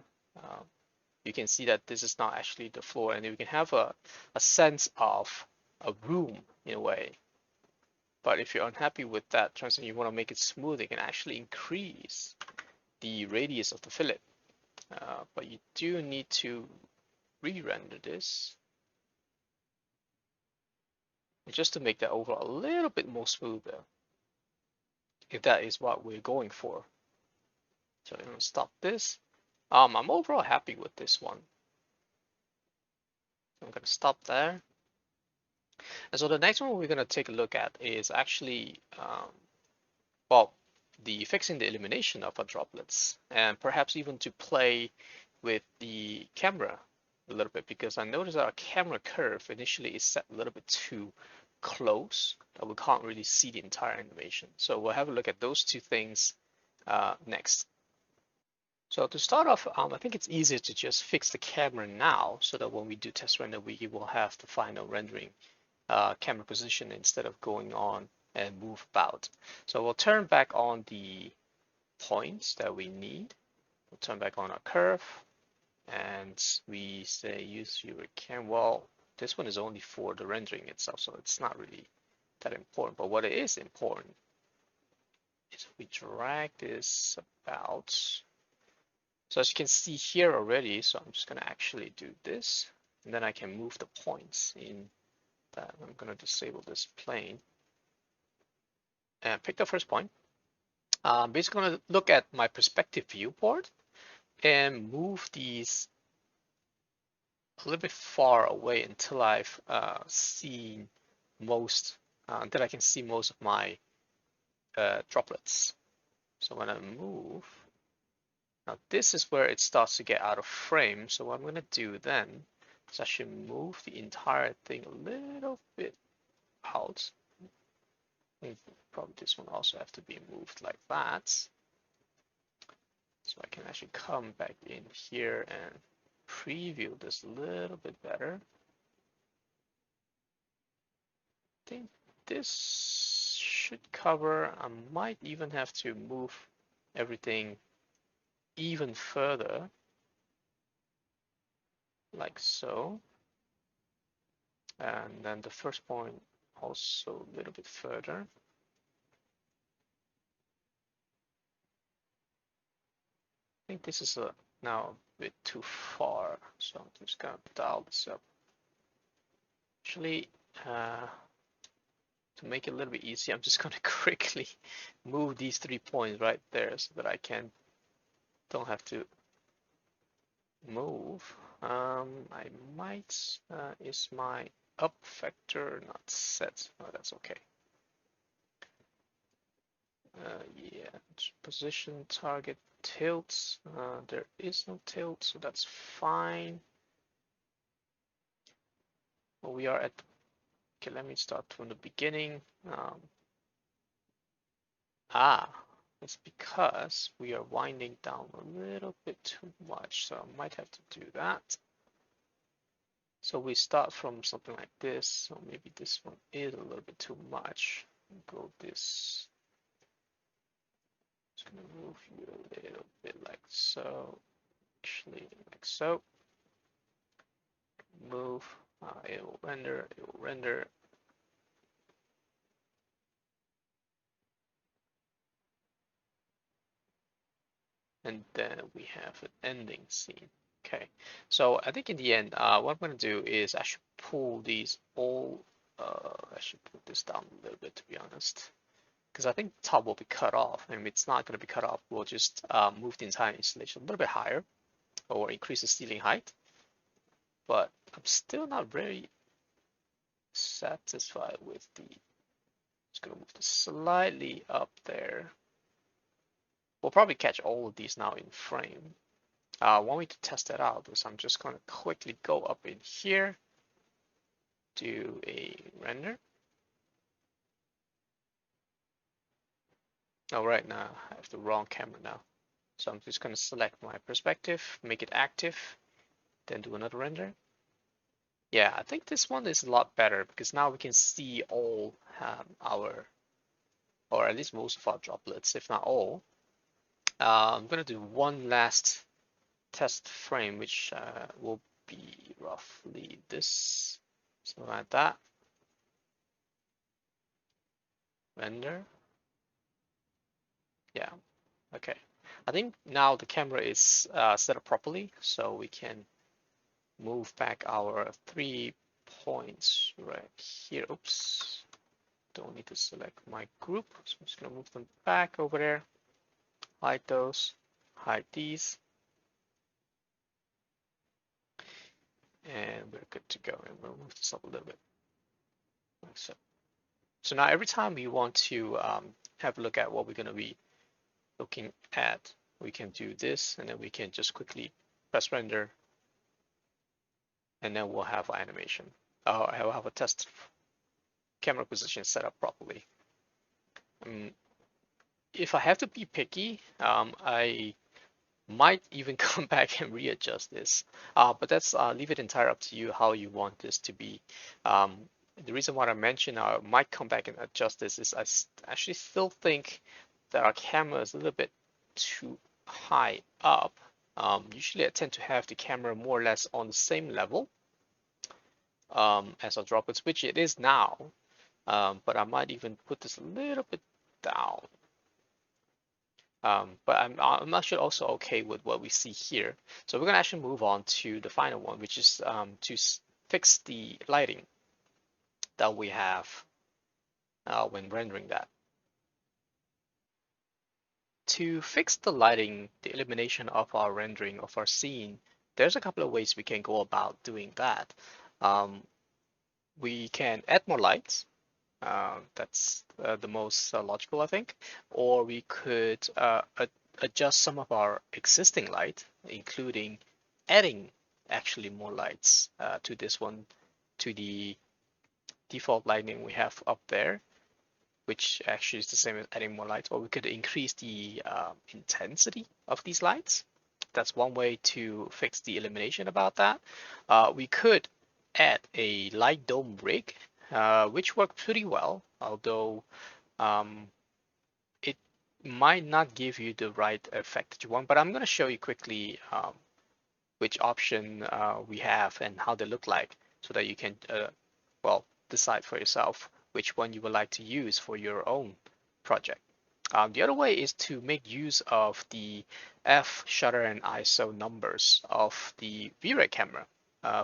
You can see that this is not actually the floor, and you can have a sense of a room in a way. But if you're unhappy with that transition, you want to make it smooth, you can actually increase the radius of the fillet. But you do need to re-render this just to make that overall a little bit more smoother, if that is what we're going for. So I'm gonna stop this. I'm overall happy with this one. I'm gonna stop there. And so the next one we're gonna take a look at is actually, the fixing the illumination of our droplets, and perhaps even to play with the camera a little bit, because I noticed our camera curve initially is set a little bit too close that we can't really see the entire animation. So we'll have a look at those two things next. So to start off, I think it's easier to just fix the camera now, so that when we do test render, we will have the final rendering camera position instead of going on and move about. So we'll turn back on the points that we need. We'll turn back on our curve, and we say use your camera. Well, this one is only for the rendering itself, so it's not really that important. But what is important is we drag this about. So as you can see here already, so I'm just gonna actually do this, and then I can move the points in that. I'm gonna disable this plane and pick the first point. Basically gonna look at my perspective viewport and move these a little bit far away until I've seen most, until I can see most of my droplets. So when I move, now this is where it starts to get out of frame. So what I'm gonna do then is I should move the entire thing a little bit out. Probably this one also have to be moved like that. So I can actually come back in here and preview this a little bit better. I think this should cover. I might even have to move everything even further, like so. And then the first point also a little bit further. think this is now a bit too far, so I'm just gonna dial this up. Actually, to make it a little bit easier, I'm just gonna quickly move these 3 points right there so that I don't have to move. I might, is my up vector not set? Oh, that's okay. Yeah, position, target, tilts. There is no tilt, so that's fine. Well, we are at, okay, let me start from the beginning. It's because we are winding down a little bit too much, so I might have to do that. So we start from something like this, so maybe this one is a little bit too much. Go this. Just gonna move you a little bit like so. Actually, like so. Move. It will render. It will render. And then we have an ending scene. Okay, so I think in the end, what I'm going to do is I should pull these all, I should put this down a little bit to be honest, because I think the top will be cut off, and if it's not going to be cut off, we'll just move the entire installation a little bit higher or increase the ceiling height. But I'm still not very satisfied with the, just going to move this slightly up there. We'll probably catch all of these now in frame. One way to test that out is I'm just going to quickly go up in here, do a render. Oh, right now I have the wrong camera now. So I'm just going to select my perspective, make it active, then do another render. Yeah, I think this one is a lot better because now we can see all our, or at least most of our droplets, if not all. I'm going to do one last test frame, which will be roughly this, something like that. Render. Yeah, okay. I think now the camera is set up properly, so we can move back our 3 points right here. Oops, don't need to select my group, so I'm just gonna move them back over there. Hide those, hide these, and we're good to go. And we'll move this up a little bit, like so. So now every time we want to have a look at what we're gonna be looking at, we can do this, and then we can just quickly press render, and then we'll have our animation. I will have a test camera position set up properly. If I have to be picky, I might even come back and readjust this, but that's leave it entirely up to you how you want this to be. The reason why I mentioned I might come back and adjust this is I actually still think that our camera is a little bit too high up. Usually I tend to have the camera more or less on the same level as our droplets, which it is now, but I might even put this a little bit down. But I'm actually also okay with what we see here. So we're gonna actually move on to the final one, which is to fix the lighting that we have when rendering that. To fix the lighting, the illumination of our rendering of our scene, there's a couple of ways we can go about doing that. We can add more lights. That's the most logical, I think. Or we could adjust some of our existing light, including adding actually more lights to this one, to the default lighting we have up there, which actually is the same as adding more lights. Or we could increase the intensity of these lights. That's one way to fix the illumination about that. We could add a light dome rig, which worked pretty well, although it might not give you the right effect that you want. But I'm going to show you quickly which option we have and how they look like, so that you can, well, decide for yourself which one you would like to use for your own project. The other way is to make use of the f, shutter, and ISO numbers of the Vray camera.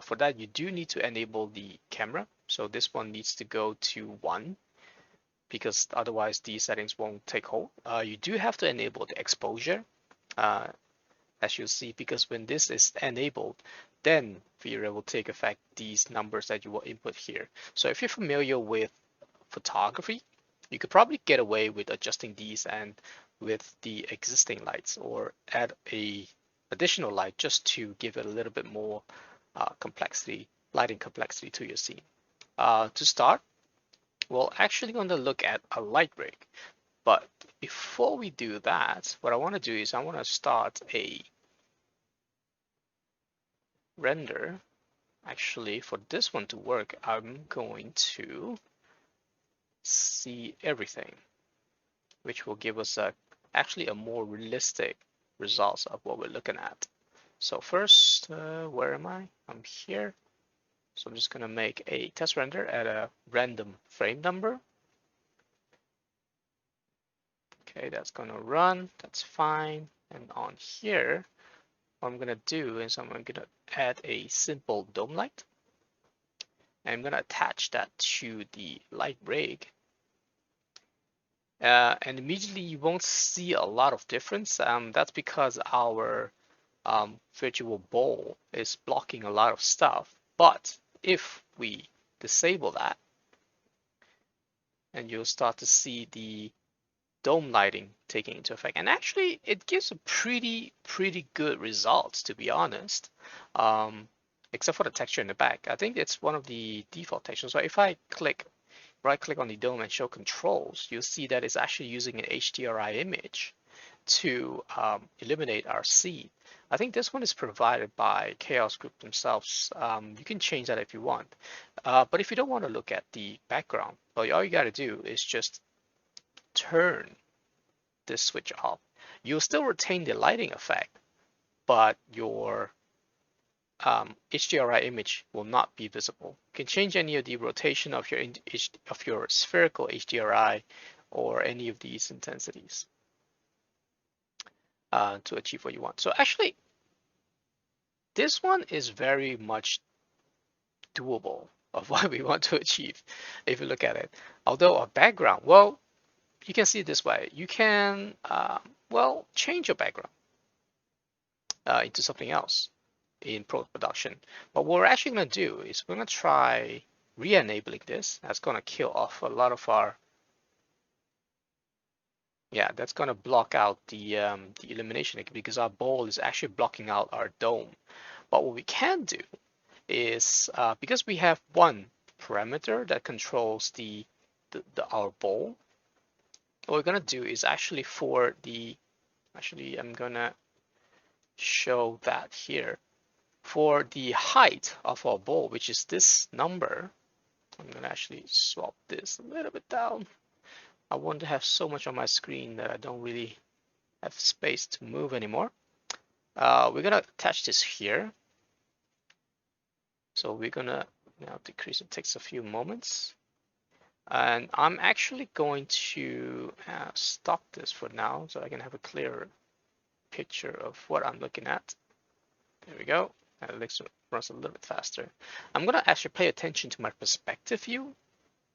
For that, you do need to enable the camera. So this one needs to go to 1 because otherwise the settings won't take hold. You do have to enable the exposure, as you'll see, because when this is enabled, then Vray will take effect these numbers that you will input here. So if you're familiar with photography, you could probably get away with adjusting these and with the existing lights, or add a additional light just to give it a little bit more complexity, lighting complexity to your scene. To start, we're actually going to look at a light rig. But before we do that, what I want to do is I want to start a render. Actually, for this one to work, I'm going to see everything, which will give us actually a more realistic results of what we're looking at. So first, where am I? I'm here. So I'm just going to make a test render at a random frame number. Okay, that's going to run. That's fine. And on here, what I'm going to do is I'm going to add a simple dome light. And I'm going to attach that to the light rig. And immediately you won't see a lot of difference. That's because our virtual ball is blocking a lot of stuff. But if we disable that, and you'll start to see the dome lighting taking into effect. And actually, it gives a pretty good results, to be honest. Except for the texture in the back. I think it's one of the default textures. So if I right click on the dome and show controls, you'll see that it's actually using an HDRI image to eliminate our seed. I think this one is provided by Chaos Group themselves. You can change that if you want. But if you don't want to look at the background, well, all you got to do is just turn this switch off. You'll still retain the lighting effect, but your HDRI image will not be visible. You can change any of the rotation of your spherical HDRI or any of these intensities to achieve what you want. So actually, this one is very much doable of what we want to achieve if you look at it. Although a background, well, you can see it this way. You can, well, change your background into something else in production. But what we're actually going to do is we're going to try re-enabling this. That's going to kill off a lot of our, yeah, that's going to block out the illumination because our ball is actually blocking out our dome. But what we can do is, because we have one parameter that controls our ball, what we're going to do is actually for the, actually I'm going to show that here. For the height of our ball, which is this number, I'm going to actually swap this a little bit down. I want to have so much on my screen that I don't really have space to move anymore. We're going to attach this here. So we're going to now decrease. It takes a few moments. And I'm actually going to stop this for now so I can have a clearer picture of what I'm looking at. There we go. It runs a little bit faster. I'm going to actually pay attention to my perspective view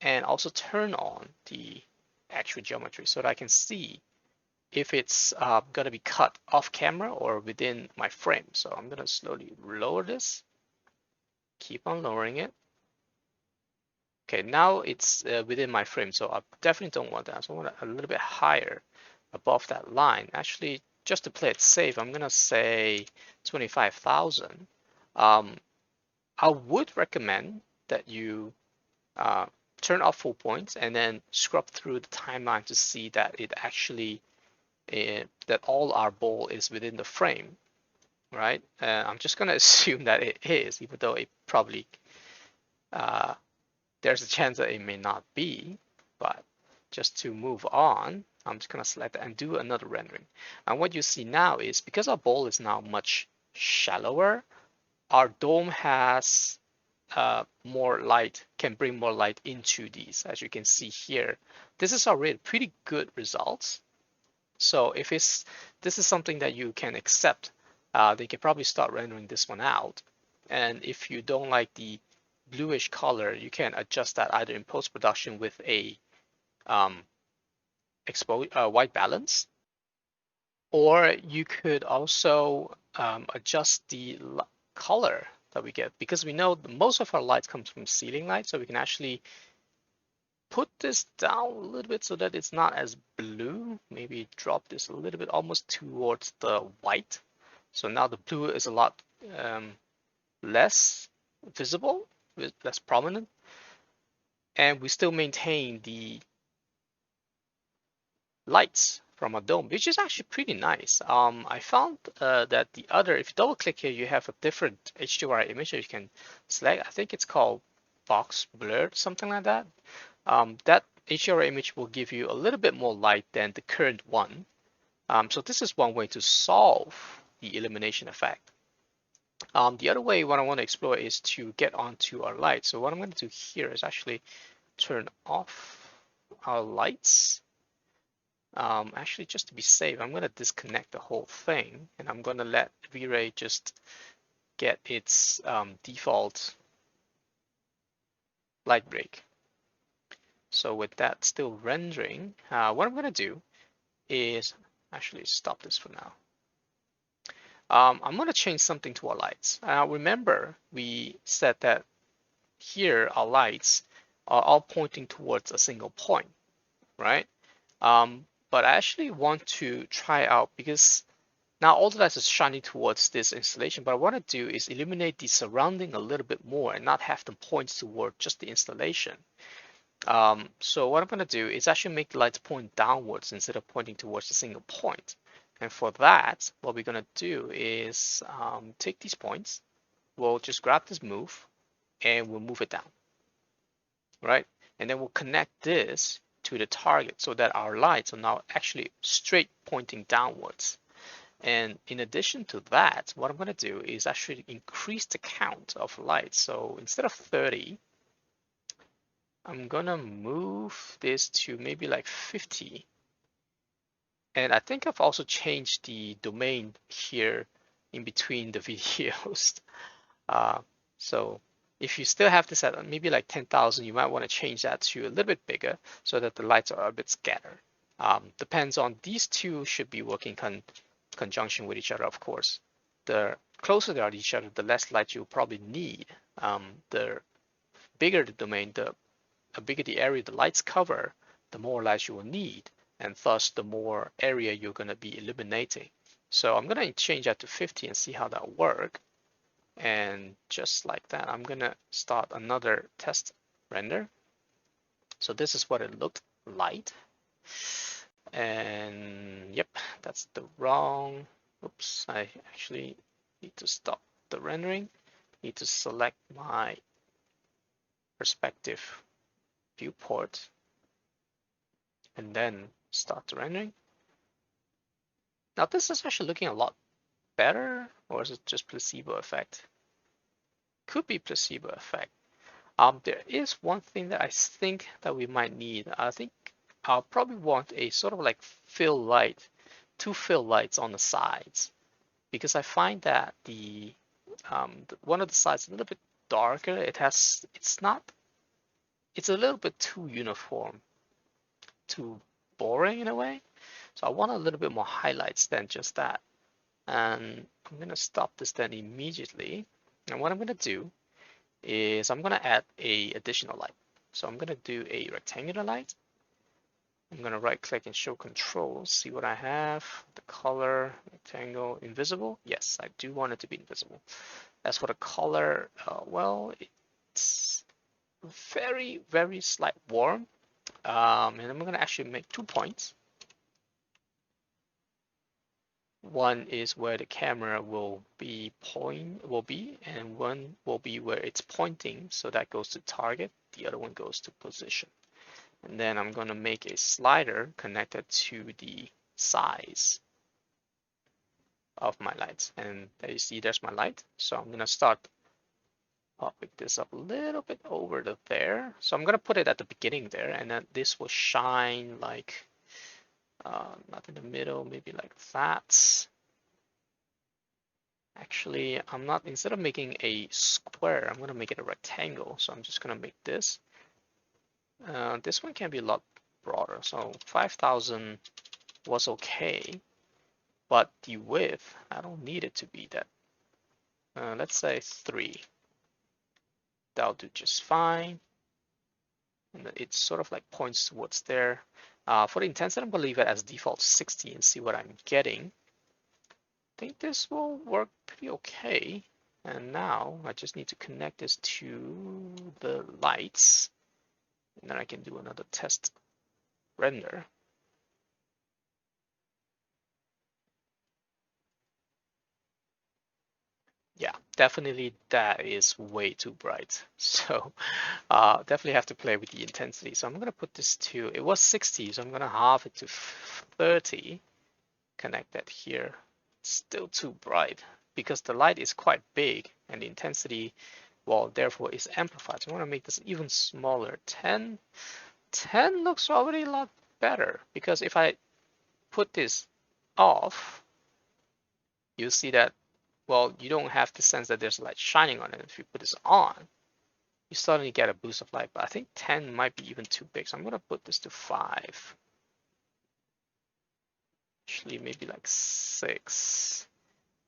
and also turn on the actual geometry so that I can see if it's going to be cut off camera or within my frame. So I'm going to slowly lower this, keep on lowering it. Okay, now it's within my frame, so I definitely don't want that. So I want it a little bit higher above that line. Actually, just to play it safe, I'm going to say 25,000. I would recommend that you turn off full points and then scrub through the timeline to see that it actually that all our ball is within the frame, right? I'm just going to assume that it is, even though it probably there's a chance that it may not be. But just to move on, I'm just going to select that and do another rendering. And what you see now is because our ball is now much shallower, our dome has more light, can bring more light into these. As you can see here, this is already pretty good results. So if this is something that you can accept, then you can probably start rendering this one out. And if you don't like the bluish color, you can adjust that either in post-production with a white balance, or you could also adjust the color that we get, because we know most of our lights comes from ceiling light, so we can actually put this down a little bit so that it's not as blue. Maybe drop this a little bit almost towards the white. So now the blue is a lot less visible, less prominent, and we still maintain the lights from a dome, which is actually pretty nice. I found that the other, if you double click here, you have a different HDRI image that you can select. I think it's called box blurred, something like that. That HDRI image will give you a little bit more light than the current one. So this is one way to solve the illumination effect. The other way, what I want to explore is to get onto our light. So what I'm going to do here is actually turn off our lights. Actually, just to be safe, I'm going to disconnect the whole thing, and I'm going to let V-Ray just get its default light break. So with that still rendering, what I'm going to do is actually stop this for now. I'm going to change something to our lights. Remember, we said that here our lights are all pointing towards a single point, right? But I actually want to try out, because now all the lights is shining towards this installation, but what I want to do is illuminate the surrounding a little bit more and not have them point toward just the installation. So what I'm going to do is actually make the lights point downwards instead of pointing towards a single point. And for that, what we're going to do is take these points, we'll just grab this move, and we'll move it down, right? And then we'll connect this to the target so that our lights are now actually straight pointing downwards. And in addition to that, what I'm going to do is actually increase the count of lights. So instead of 30, I'm going to move this to maybe like 50. And I think I've also changed the domain here in between the videos. So if you still have this at maybe like 10,000, you might want to change that to a little bit bigger so that the lights are a bit scattered. Depends on, these two should be working conjunction with each other, of course. The closer they are to each other, the less light you'll probably need. The bigger the domain, the bigger the area the lights cover, the more lights you will need, and thus the more area you're going to be illuminating. So I'm going to change that to 50 and see how that works. And just like that, I'm going to start another test render. So this is what it looked like. And yep, that's the wrong. Oops, I actually need to stop the rendering. Need to select my perspective viewport and then start the rendering. Now this is actually looking a lot better, or is it just placebo effect? Could be placebo effect. There is one thing that I think that we might need. I think I'll probably want a sort of like fill light, two fill lights on the sides, because I find that the one of the sides is a little bit darker. It's a little bit too uniform, too boring in a way. So I want a little bit more highlights than just that. And I'm gonna stop this then immediately. And what I'm gonna do is I'm gonna add a additional light. So I'm gonna do a rectangular light. I'm going to right click and show control, see what I have, the color, rectangle, invisible. Yes, I do want it to be invisible. As for the color, well, it's very, very slight warm. And I'm going to actually make 2 points. One is where the camera will be, and one will be where it's pointing. So that goes to target. The other one goes to position. And then I'm going to make a slider connected to the size of my lights. And there you see, there's my light. So I'm going to start popping this up a little bit over to there. So I'm going to put it at the beginning there, and then this will shine like Not in the middle, maybe like that. Actually, I'm not, instead of making a square, I'm gonna make it a rectangle. So I'm just gonna make this. This one can be a lot broader. So 5,000 was okay, but the width, I don't need it to be that. Let's say 3. That'll do just fine. And it sort of like points towards there. For the intensity, I'm gonna leave it as default 60 and see what I'm getting. I think this will work pretty okay. And now I just need to connect this to the lights. And then I can do another test render. Yeah, definitely that is way too bright. So definitely have to play with the intensity. So I'm gonna put this to, it was 60, so I'm gonna halve it to 30. Connect that here. It's still too bright because the light is quite big and the intensity, well, therefore is amplified. So I want to make this even smaller. 10 looks already a lot better because if I put this off, you see that, well, you don't have the sense that there's light shining on it. If you put this on, you suddenly get a boost of light. But I think 10 might be even too big. So I'm going to put this to 5. Actually, maybe like 6.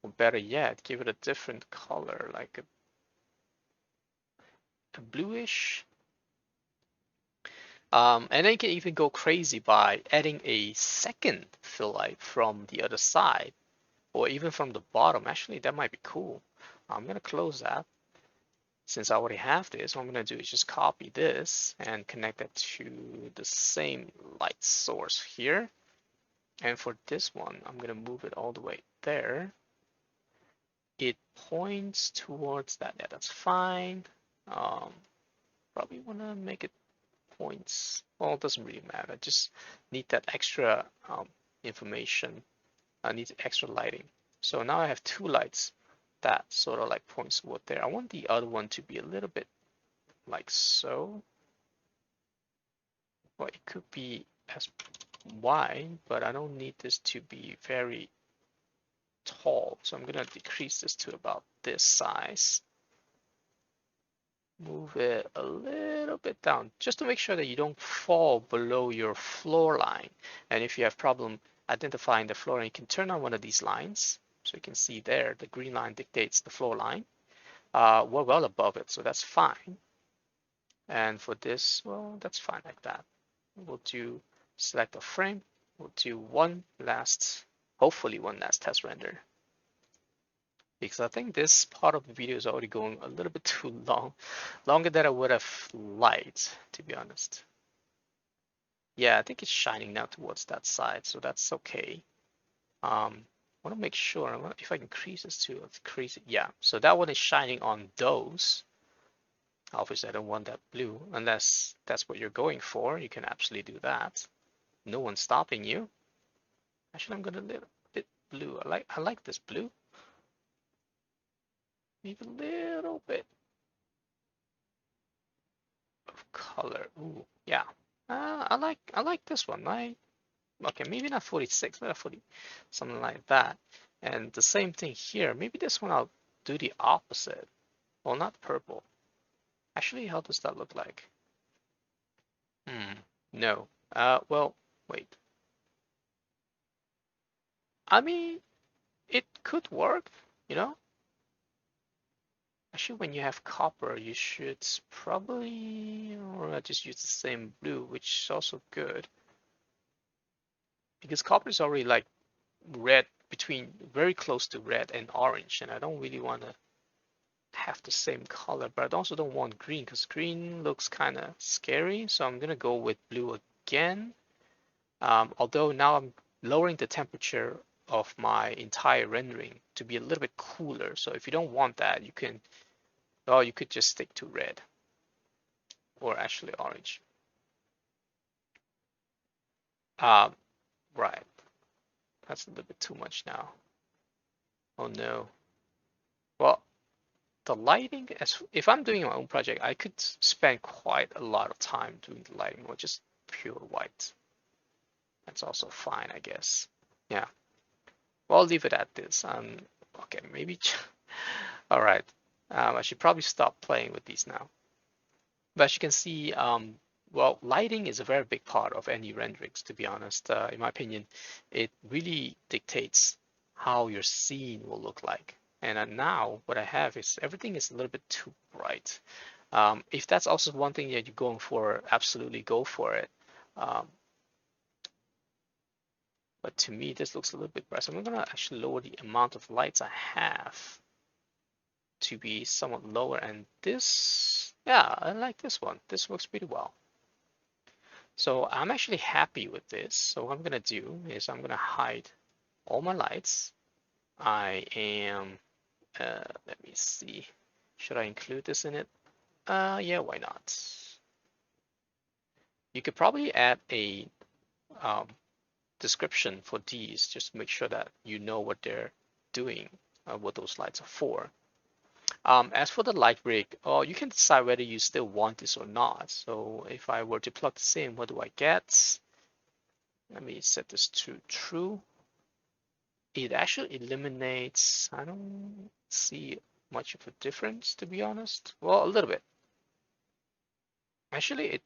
Or better yet, give it a different color, like a bluish. And then you can even go crazy by adding a second fill light from the other side or even from the bottom. Actually, that might be cool. I'm going to close that. Since I already have this, what I'm going to do is just copy this and connect it to the same light source here. And for this one, I'm going to move it all the way there. It points towards that. Yeah, that's fine. Probably want to make it points. Well, it doesn't really matter. I just need that extra information. I need extra lighting. So now I have 2 lights that sort of like points toward there. I want the other one to be a little bit like so. Well, it could be as wide, but I don't need this to be very tall. So I'm gonna decrease this to about this size. Move it a little bit down just to make sure that you don't fall below your floor line. And if you have problem identifying the floor line, you can turn on one of these lines. So you can see there, the green line dictates the floor line. We're well above it, so that's fine. And for this, well, that's fine like that. We'll do select a frame. We'll do hopefully one last test render. Because I think this part of the video is already going a little bit too long, longer than I would have liked, to be honest. Yeah, I think it's shining now towards that side, so that's okay. I want to make sure, if I can increase this to increase it. Yeah, so that one is shining on those. Obviously, I don't want that blue, unless that's what you're going for. You can absolutely do that. No one's stopping you. Actually, I'm gonna leave a bit blue. I like this blue. Maybe a little bit of color. Ooh, yeah. I like this one. Okay, maybe not 46, but 40, something like that. And the same thing here. Maybe this one I'll do the opposite. Well, not purple. Actually, how does that look like? No. Well, wait. I mean, it could work, you know? Actually, when you have copper, you should probably, or just use the same blue, which is also good. Because copper is already like red, between very close to red and orange, and I don't really want to have the same color, but I also don't want green because green looks kind of scary. So I'm gonna go with blue again. Although now I'm lowering the temperature of my entire rendering to be a little bit cooler. So if you don't want that, you can, well, you could just stick to red or actually orange. Right. That's a little bit too much now. Oh no. Well, the lighting, if I'm doing my own project, I could spend quite a lot of time doing the lighting or just pure white. That's also fine, I guess. Yeah. Well, I'll leave it at this. Okay, maybe. All right. I should probably stop playing with these now. But as you can see, well, lighting is a very big part of any renderings, to be honest. In my opinion, it really dictates how your scene will look like. And now what I have is everything is a little bit too bright. If that's also one thing that you're going for, absolutely go for it. Um, but to me, this looks a little bit bright. So I'm gonna actually lower the amount of lights I have to be somewhat lower. And this, yeah, I like this one. This works pretty well. So I'm actually happy with this. So what I'm gonna do is I'm gonna hide all my lights. I am, let me see. Should I include this in it? Yeah, why not? You could probably add a um, description for these, just to make sure that you know what they're doing, what those lights are for. As for the light rig, you can decide whether you still want this or not. So if I were to plug this in, what do I get? Let me set this to true. It actually eliminates, I don't see much of a difference, to be honest. Well, a little bit. Actually, it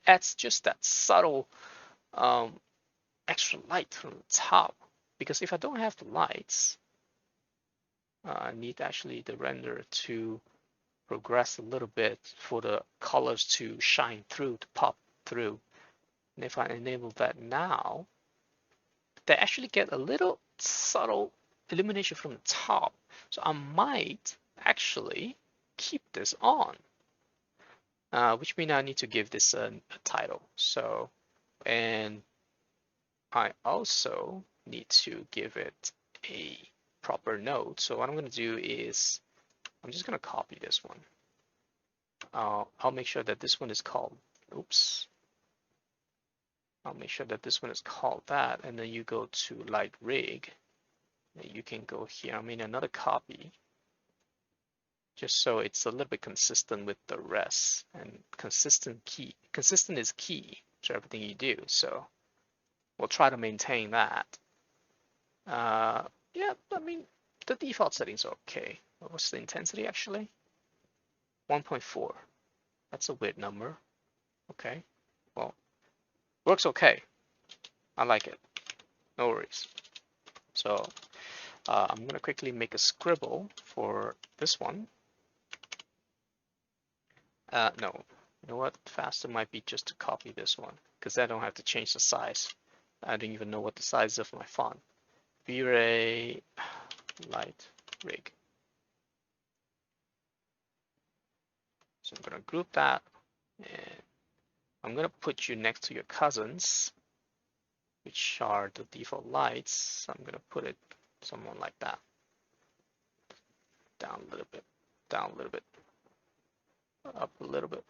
adds just that subtle um, extra light from the top. Because if I don't have the lights, I need actually the render to progress a little bit for the colors to shine through, to pop through. And if I enable that now, they actually get a little subtle illumination from the top. So I might actually keep this on, which means I need to give this a title. So, and I also need to give it a proper node. So what I'm going to do is I'm just going to copy this one. I'll make sure that this one is called, oops. I'll make sure that this one is called that, and then you go to light rig. You can go here. I mean another copy, just so it's a little bit consistent with the rest. And consistent is key to everything you do. So we'll try to maintain that. Yeah, I mean the default settings are okay. What's the intensity actually? 1.4. That's a weird number. Okay. Well, works okay. I like it. No worries. So I'm gonna quickly make a scribble for this one. No, you know what? Faster might be just to copy this one, because I don't have to change the size. I don't even know what the size of my font. Vray Light Rig. So I'm gonna group that, and I'm gonna put you next to your cousins, which are the default lights. So I'm gonna put it someone like that. Down a little bit, down a little bit, up a little bit,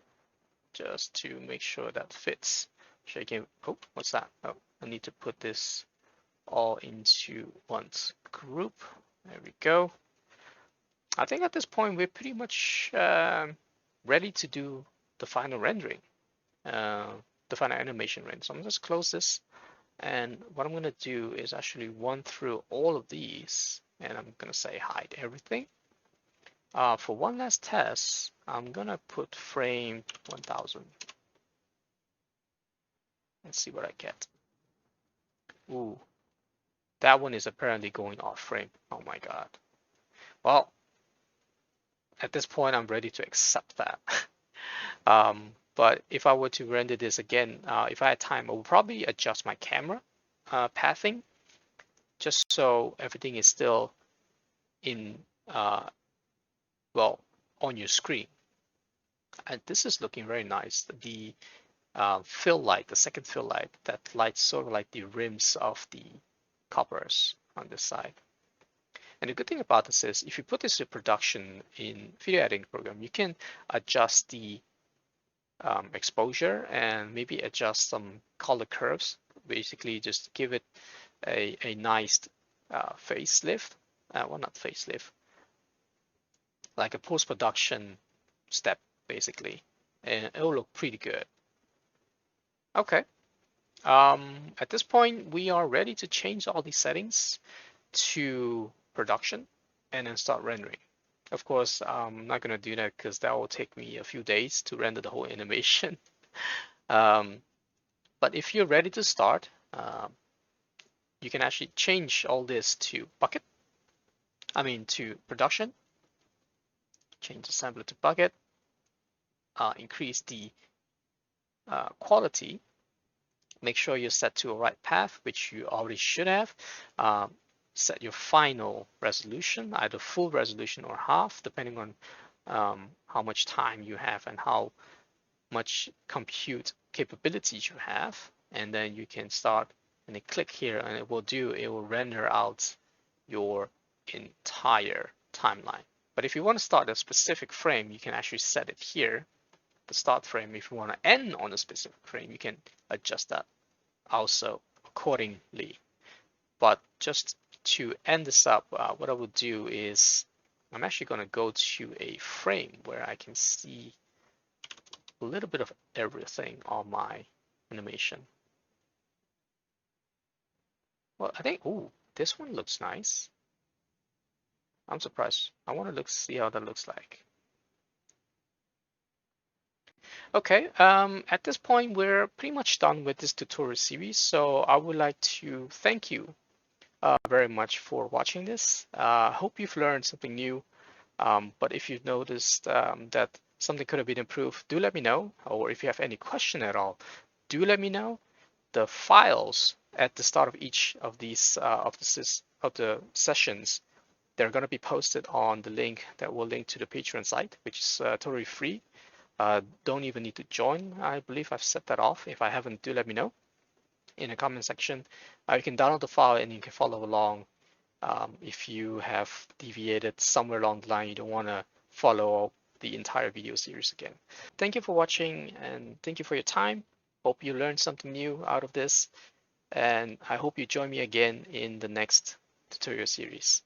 just to make sure that fits. Shaking. Oh, what's that? Oh, I need to put this all into one group. There we go. I think at this point we're pretty much ready to do the final rendering, the final animation render. So I'm just close this, and what I'm gonna do is actually run through all of these, and I'm gonna say hide everything. For one last test, I'm gonna put frame 1000. Let's see what I get. Ooh, that one is apparently going off frame. Oh my god. Well, at this point, I'm ready to accept that. But if I were to render this again, if I had time, I would probably adjust my camera pathing, just so everything is still in, well, on your screen. And this is looking very nice. The fill light, the second fill light, that lights sort of like the rims of the coppers on this side. And the good thing about this is if you put this to production in video editing program, you can adjust the exposure and maybe adjust some color curves. Basically, just give it a nice facelift. Well, not facelift, like a post-production step, basically. And it will look pretty good. Okay. At this point, we are ready to change all these settings to production and then start rendering. Of course, I'm not going to do that because that will take me a few days to render the whole animation. But if you're ready to start, you can actually change all this to bucket. To production. Change the sampler to bucket. Increase the quality. Make sure you're set to a right path, which you already should have. Set your final resolution, either full resolution or half, depending on how much time you have and how much compute capabilities you have. And then you can start and then click here, and it will render out your entire timeline. But if you want to start a specific frame, you can actually set it here, the start frame. If you want to end on a specific frame, you can adjust that also accordingly. But just to end this up, what I will do is I'm actually going to go to a frame where I can see a little bit of everything on my animation. Well, I think, ooh, this one looks nice. I'm surprised. I want to see how that looks like. Okay, at this point, we're pretty much done with this tutorial series. So I would like to thank you very much for watching this. Hope you've learned something new. But if you've noticed that something could have been improved, do let me know. Or if you have any question at all, do let me know. The files at the start of each of these of the sessions, they're going to be posted on the link that will link to the Patreon site, which is totally free. Don't even need to join. I believe I've set that off. If I haven't, do let me know in the comment section. You can download the file and you can follow along. If you have deviated somewhere along the line, you don't want to follow the entire video series again. Thank you for watching and thank you for your time. Hope you learned something new out of this, and I hope you join me again in the next tutorial series.